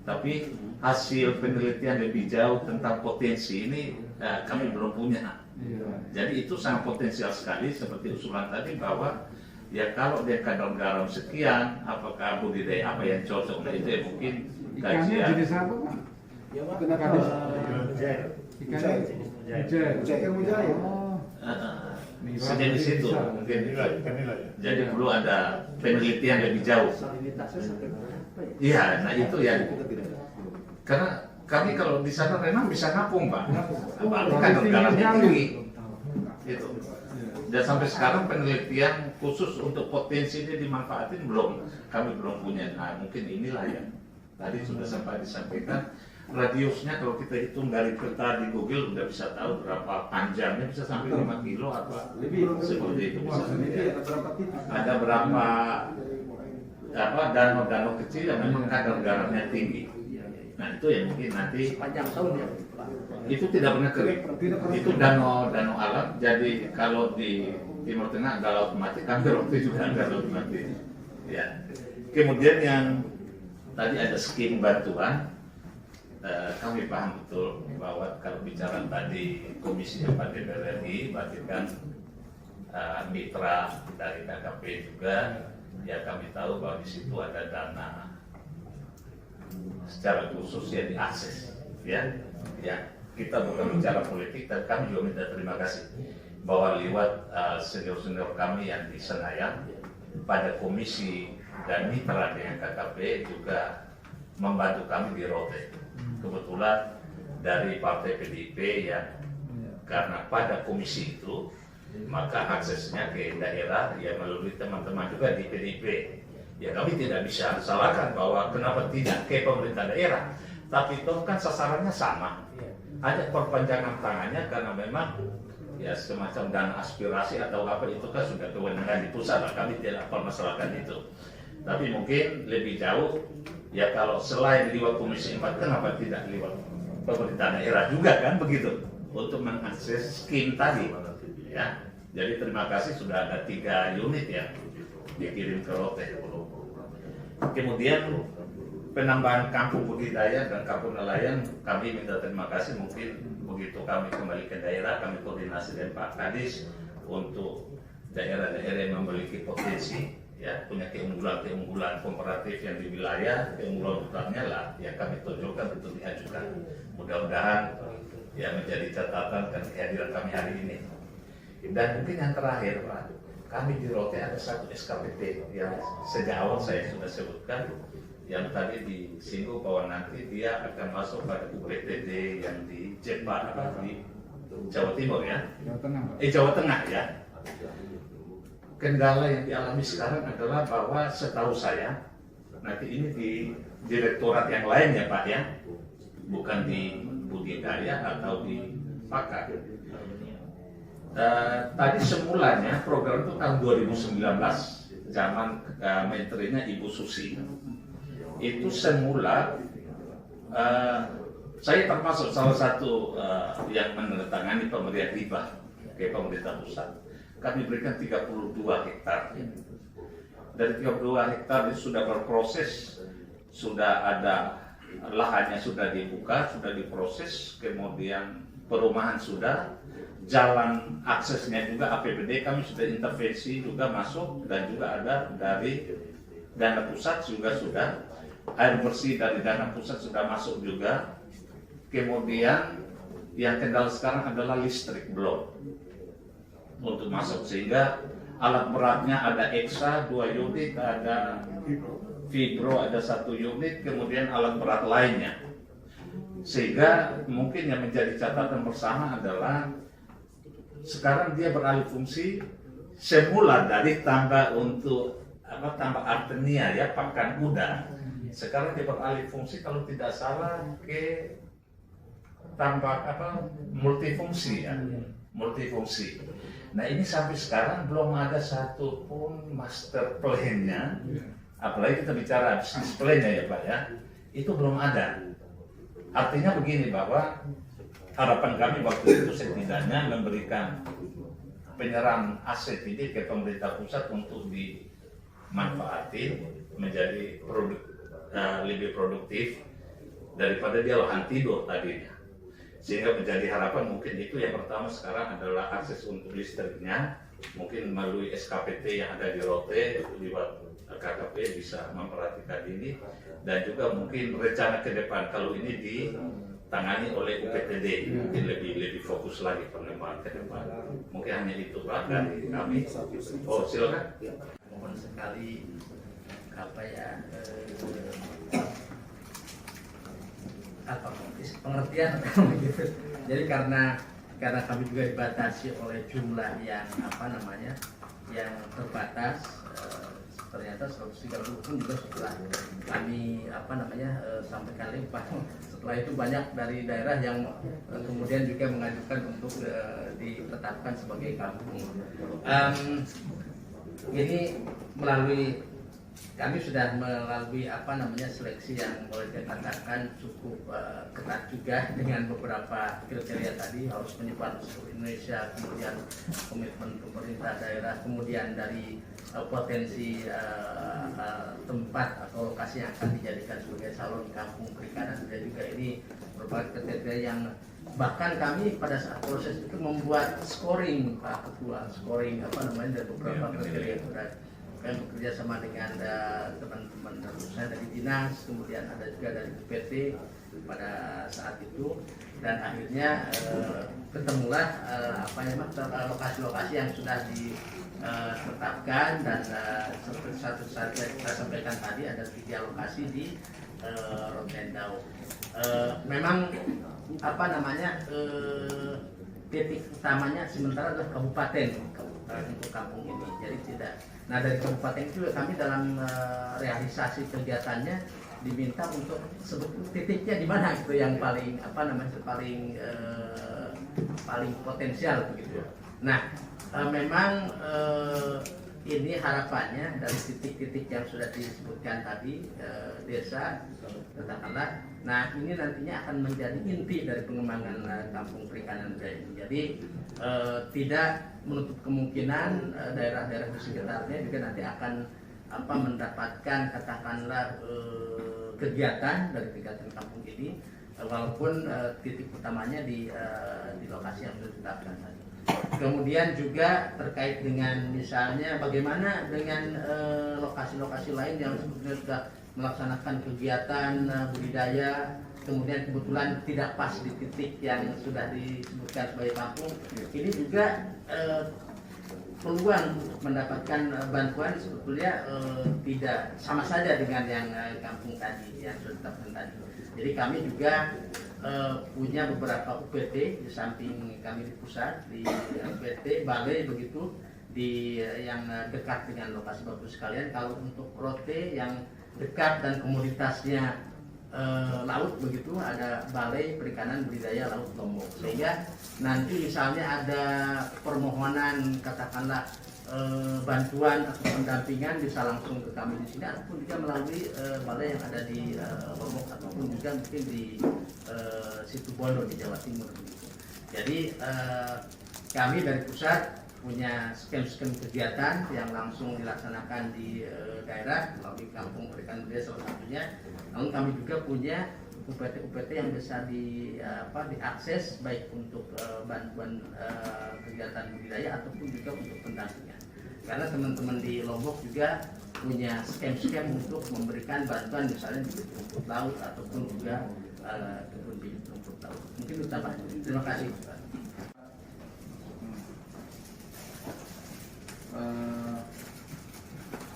Tapi hasil penelitian lebih jauh tentang potensi ini kami belum punya. Jadi itu sangat potensial sekali seperti usulan tadi bahwa ya kalau dia kadar garam sekian, apakah budidaya apa yang cocok? Nah itu ya mungkin Ikannya kajian. jenis apa Pak? Ikan Ikan mujair. Oh. Sejenis itu mungkin. Nilai. Jadi perlu ada penelitian lebih jauh. Iya, nah itu ya. Karena kami kalau di sana memang bisa ngapung Pak. Apalagi kadar garamnya tinggi. Itu. Dan sampai sekarang penelitian khusus untuk potensi ini dimanfaatin belum, kami belum punya. Nah mungkin inilah yang tadi sudah sempat disampaikan. Radiusnya kalau kita hitung dari peta di Google udah bisa tahu berapa panjangnya, bisa sampai 5 kilo apa seperti itu bisa. Ada berapa danau-danau kecil yang memang kadar garamnya tinggi. Nah itu yang mungkin nanti itu tidak pernah kering. Itu danau alam. Jadi kalau di Timur Tengah ada laut mati, kami waktu juga ada laut mati. Ya. Kemudian yang tadi ada skim bantuan. Kami paham betul bahwa kalau bicara tadi Komisi 4 DPR RI, berarti kan mitra dari KKP juga, ya kami tahu bahwa di situ ada dana secara khusus yang diakses, ya kita bukan bicara politik, dan kami juga minta terima kasih bahwa lewat senior-senior kami yang di Senayan pada komisi dan mitra dengan KKP juga membantu kami di Rote. Kebetulan dari Partai PDIP ya, karena pada komisi itu maka aksesnya ke daerah ya melalui teman-teman juga di PDIP. Ya kami tidak bisa salahkan bahwa kenapa tidak ke pemerintah daerah, tapi itu kan sasarannya sama. Ada perpanjangan tangannya karena memang ya semacam dana aspirasi atau apa itu kan sudah kewenangan di pusat, kami tidak permasalahkan itu. Tapi mungkin lebih jauh ya kalau selain lewat Komisi 4 kenapa tidak lewat pemerintah daerah juga kan begitu untuk mengakses skim tadi ya. Jadi terima kasih sudah ada 3 unit ya dikirim ke Rote. Kemudian penambahan kampung budidaya dan kampung nelayan kami minta terima kasih, mungkin begitu kami kembali ke daerah kami koordinasi dengan Pak Kadis untuk daerah-daerah yang memiliki potensi ya punya keunggulan komparatif yang di wilayah, keunggulan utamanya lah ya kami tunjukkan untuk diajukan. Mudah-mudahan ya menjadi catatan dan kehadiran kami hari ini. Dan mungkin yang terakhir Pak, kami di Rote ada satu SKPT yang sejak awal saya sudah sebutkan, yang tadi disinggung bahwa nanti dia akan masuk pada UPTD yang di Jepang di Jawa Timur ya, Jawa Tengah ya. Kendala yang dialami sekarang adalah bahwa setahu saya nanti ini di direktorat yang lain ya Pak ya, bukan di budidaya atau di pakar. Tadi semulanya program itu tahun 2019 zaman menterinya Ibu Susi itu semula saya termasuk salah satu yang menandatangani pemberian hibah ke pemerintah pusat. Kami berikan 32 hektar. Dari 32 hektar itu sudah berproses, sudah ada lahannya sudah dibuka, sudah diproses, kemudian perumahan sudah, jalan aksesnya juga APBD kami sudah intervensi juga masuk, dan juga ada dari dana pusat juga sudah, air bersih dari dana pusat sudah masuk juga. Kemudian yang kendala sekarang adalah listrik belum untuk masuk, sehingga alat beratnya ada EXA 2 unit, ada Fibro ada 1 unit, kemudian alat berat lainnya. Sehingga mungkin yang menjadi catatan bersama adalah sekarang dia beralih fungsi semula dari tambak untuk tambak artenia ya, pakan kuda. Sekarang dia beralih fungsi kalau tidak salah ke tambak multifungsi ya, multifungsi. Nah ini sampai sekarang belum ada satupun master plan-nya, apalagi kita bicara business plan-nya ya Pak ya, itu belum ada. Artinya begini bahwa harapan kami waktu itu setidaknya memberikan penyerahan aset ini ke pemerintah pusat untuk dimanfaatin menjadi lebih produktif daripada dia lahan tidur tadinya. Sehingga menjadi harapan mungkin itu yang pertama sekarang adalah akses untuk listriknya, mungkin melalui SKPT yang ada di Rote lewat KKP bisa memperhatikan ini, dan juga mungkin rencana ke depan kalau ini ditangani oleh UPTD mungkin lebih fokus lagi pengembangan ke depan. Mungkin hanya itu Pak dari kami. Oh silakan. Mohon sekali pengertian gitu. Jadi karena kami juga dibatasi oleh jumlah yang yang terbatas, ternyata 130 pun juga setelah kami sampaikan limpah. Setelah itu banyak dari daerah yang kemudian juga mengajukan untuk ditetapkan sebagai kampung. Ini kami sudah melalui seleksi yang boleh dikatakan cukup ketat juga dengan beberapa kriteria tadi, harus menyebar di seluruh Indonesia, kemudian komitmen pemerintah daerah, kemudian dari potensi tempat atau lokasi yang akan dijadikan sebagai salon kampung perikanan, dan juga ini merupakan kriteria yang bahkan kami pada saat proses itu membuat scoring Pak Ketua, scoring dari beberapa kriteria itu. Kami bekerja sama dengan teman-teman saya dari dinas, kemudian ada juga dari UPT pada saat itu, dan akhirnya ketemulah lokasi-lokasi yang sudah ditetapkan, dan seperti saya sampaikan tadi ada 3 lokasi di Rotendau. Memang titik utamanya sementara adalah kabupaten untuk kampung ini, jadi tidak. Nah dari kabupaten itu kami dalam realisasi kegiatannya diminta untuk sebut titiknya di mana itu yang paling paling potensial begitu. Nah memang ini harapannya dari titik-titik yang sudah disebutkan tadi desa katakanlah. Nah ini nantinya akan menjadi inti dari pengembangan kampung perikanan budaya ini. Jadi tidak menutup kemungkinan daerah-daerah di sekitarnya juga nanti akan mendapatkan katakanlah kegiatan dari kegiatan kampung ini, walaupun titik utamanya di lokasi yang sudah ditetapkan tadi. Kemudian juga terkait dengan misalnya bagaimana dengan lokasi-lokasi lain yang sebetulnya sudah melaksanakan kegiatan budidaya, kemudian kebetulan tidak pas di titik yang sudah disebutkan sebagai kampung, ini juga peluang mendapatkan bantuan sebetulnya tidak sama saja dengan yang kampung tadi yang sudah ditetapkan tadi. Jadi kami juga punya beberapa UPT di samping kami di pusat, di UPT balai begitu yang dekat dengan lokasi Bapak sekalian. Kalau untuk Rote yang dekat dan komoditasnya laut begitu, ada balai perikanan budidaya laut Lombok, sehingga nanti misalnya ada permohonan katakanlah bantuan atau pendampingan bisa langsung ke kami di sini, ataupun juga melalui balai yang ada di Lombok, ataupun juga mungkin di Situbondo di Jawa Timur begitu. Jadi kami dari pusat punya skem-skem kegiatan yang langsung dilaksanakan di daerah melalui kampung perikanan budidaya salah satunya. Namun kami juga punya UPT-UPT yang bisa diakses baik untuk bantuan kegiatan budidaya ataupun juga untuk pendampingan. Karena teman-teman di Lombok juga punya skem-skem untuk memberikan bantuan misalnya di rumput laut ataupun juga kebun bibit rumput laut. Mungkin itu tambah. Terima kasih.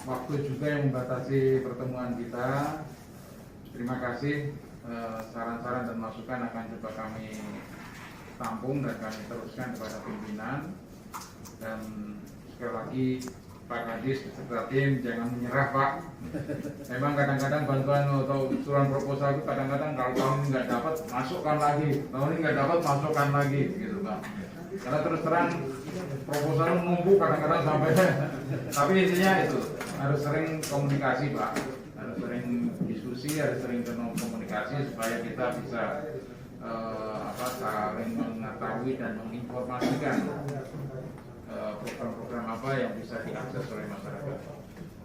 Waktu juga yang membatasi pertemuan kita. Terima kasih, saran-saran dan masukan akan coba kami tampung dan kami teruskan kepada pimpinan. Dan sekali lagi Pak Kadis beserta tim jangan menyerah Pak. Memang kadang-kadang bantuan atau usulan proposal itu kadang-kadang kalau tahun ini nggak dapat masukkan lagi, tahun ini nggak dapat masukkan lagi gitu Pak. Karena terus terang proposal menumpuk kadang-kadang sampai tapi intinya itu harus sering komunikasi Pak, harus sering diskusi, harus sering komunikasi supaya kita bisa saling mengetahui dan menginformasikan program-program apa yang bisa diakses oleh masyarakat.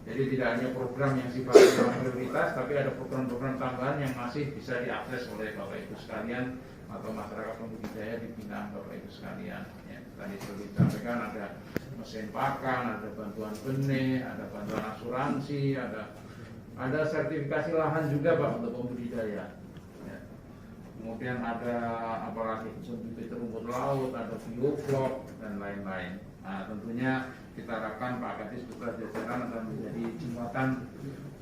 Jadi tidak hanya program yang sifatnya prioritas, tapi ada program-program tambahan yang masih bisa diakses oleh Bapak Ibu sekalian atau masyarakat pembudidaya di Pinang, Bapak Ibu sekalian. Ya, tadi sudah disampaikan ada mesin pakan, ada bantuan benih, ada bantuan asuransi, ada sertifikasi lahan juga Pak untuk pembudidaya. Ya. Kemudian ada apalagi bibit rumput laut, ada bioblok dan lain-lain. Nah, tentunya kita harapkan Pak Kadis beserta jajaran akan menjadi jembatan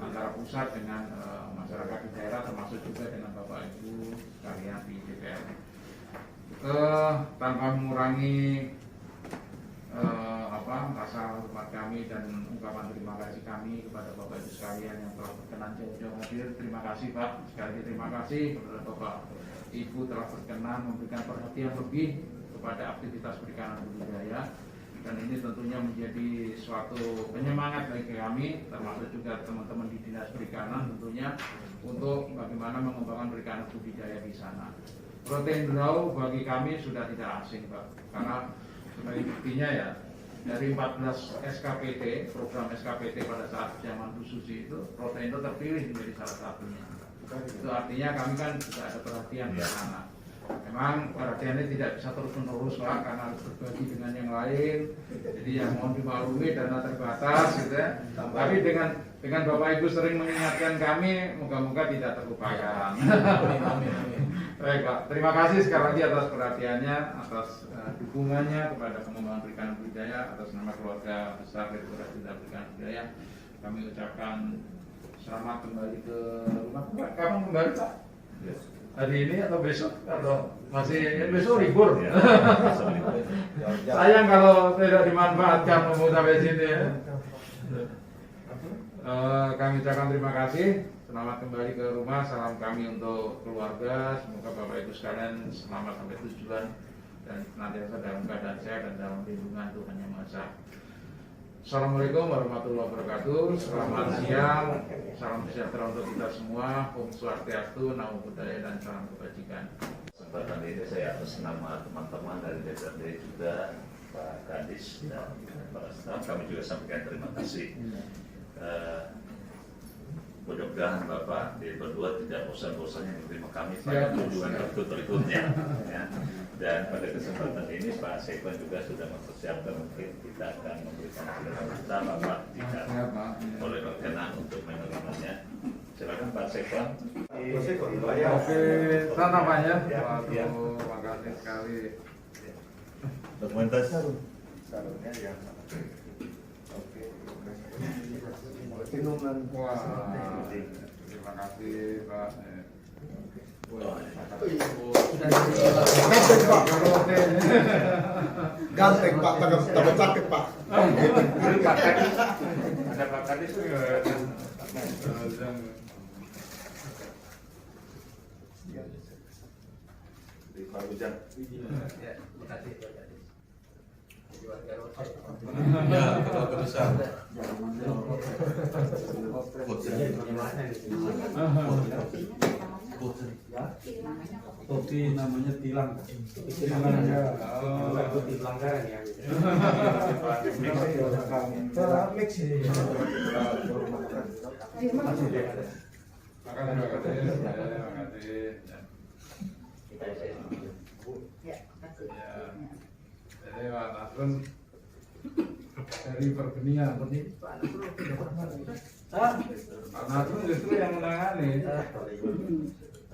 antara pusat dengan masyarakat di daerah, termasuk juga dengan Bapak Ibu sekalian di DPR. Tanpa mengurangi rasa hormat kami dan ungkapan terima kasih kami kepada Bapak Ibu sekalian yang telah berkenan jauh-jauh hadir. Terima kasih Pak, sekali lagi terima kasih kepada Bapak Ibu telah berkenan memberikan perhatian lebih kepada aktivitas perikanan budidaya. Dan ini tentunya menjadi suatu penyemangat bagi kami, termasuk juga teman-teman di Dinas Perikanan tentunya untuk bagaimana mengembangkan perikanan budidaya di sana. Protein raw bagi kami sudah tidak asing Pak, karena sebagai buktinya ya dari 14 SKPT, program SKPT pada saat zaman Bu Susi itu, protein itu terpilih menjadi salah satunya. Itu artinya kami kan juga ada perhatian ke sana. Memang perhatiannya tidak bisa terus-menerus Pak, karena harus berbagi dengan yang lain. Jadi ya mohon dimaklumi dana terbatas gitu ya. Tapi dengan Bapak Ibu sering mengingatkan kami, moga-moga tidak terlupakan. Baik Pak, terima kasih sekali lagi atas perhatiannya, atas dukungannya kepada pengembangan perikanan budidaya, atas nama keluarga besar Direktorat Jenderal Perikanan Budidaya. Kami ucapkan selamat kembali ke rumah. Kapan kembali Pak? Hari ini atau besok atau masih besok libur? Ya, sayang kalau tidak dimanfaatkan mau sampai sini ya. Kami ucapkan terima kasih. Selamat kembali ke rumah. Salam kami untuk keluarga. Semoga Bapak Ibu sekalian selamat sampai tujuan dan senantiasa dalam keadaan sehat dan dalam lindungan Tuhan Yang Maha Esa. Assalamualaikum warahmatullahi wabarakatuh. Selamat siang. Salam sejahtera untuk kita semua. Om Swastiastu, Namo Buddhaya dan salam kebajikan. Kesempatan ini saya atas nama teman-teman dari DPRD juga Pak Kadis dan para staf, kami juga sampaikan terima kasih. Mudah-mudahan Bapak di berdua tidak bosan-bosannya menerima kami pada kunjungan waktu berikutnya. Ya. Dan pada kesempatan ini Pak Sekwan juga sudah mempersiapkan, mungkin kita akan memberikan kita Bapak jika boleh berkenan untuk menerimanya. Silakan Pak Sekwan. Oke, sana Pak ya. Terima kasih sekali. Dokumentasi Salurnya yang Wah, terima kasih Pak. Ganteng Pak, tambah cantik Pak. Ada Pak Kadis juga. di Pak Ujang. Ya, terima kasih Pak Kadis. Ya, keluarga besar. Topi namanya tilang. Tilang pelanggaran ya. Jadi Pak Nasrun dari perbenihan Pak Nasrun justru yang menangani.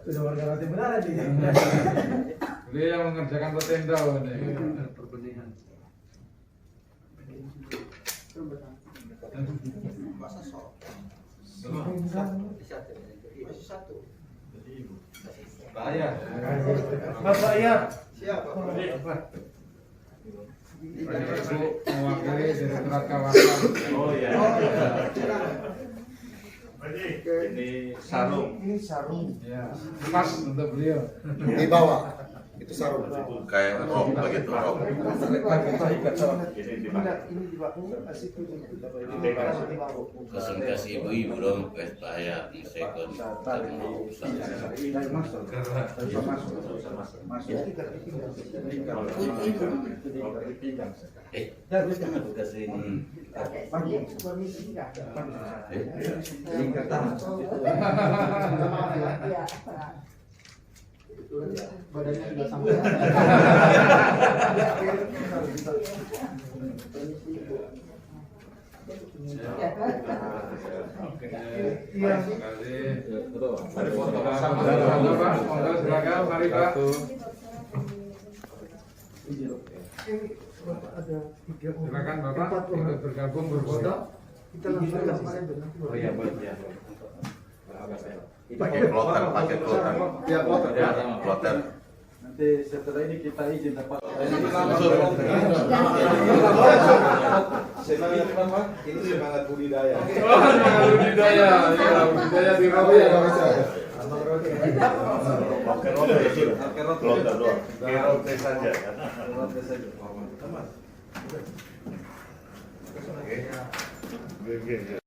Sudah warga rati benar ini. Beliau yang mengerjakan tenda ini. Perbenihan. Masa sok. Masih satu. Bahaya. Bapak ya. Siapa? Ibu mewakili Direktorat Kawasan. Oh ya. Ini sarung. Ini sarung. Ya, pas untuk beliau. Di bawah. Itu sarung. Kayak rok begitu, rok. Konsentrasi ibu-ibu dong, bahaya di sekon. Badannya sudah sampai. Iya. Terima kasih. Mari foto bersama. Pak, monggo silakan, mari Pak. Silakan Bapak ikut bergabung berfoto. Oh iya, boleh ya. Pakai plotter, pakai plotter. Ya, plotter. Ya, plotter. Nanti setelah ini kita izin dapat. Ini semangat budidaya. Semangat budidaya, ya budidaya di Rawi ya Pak. Pakai plotter doang. Rote saja. Oke.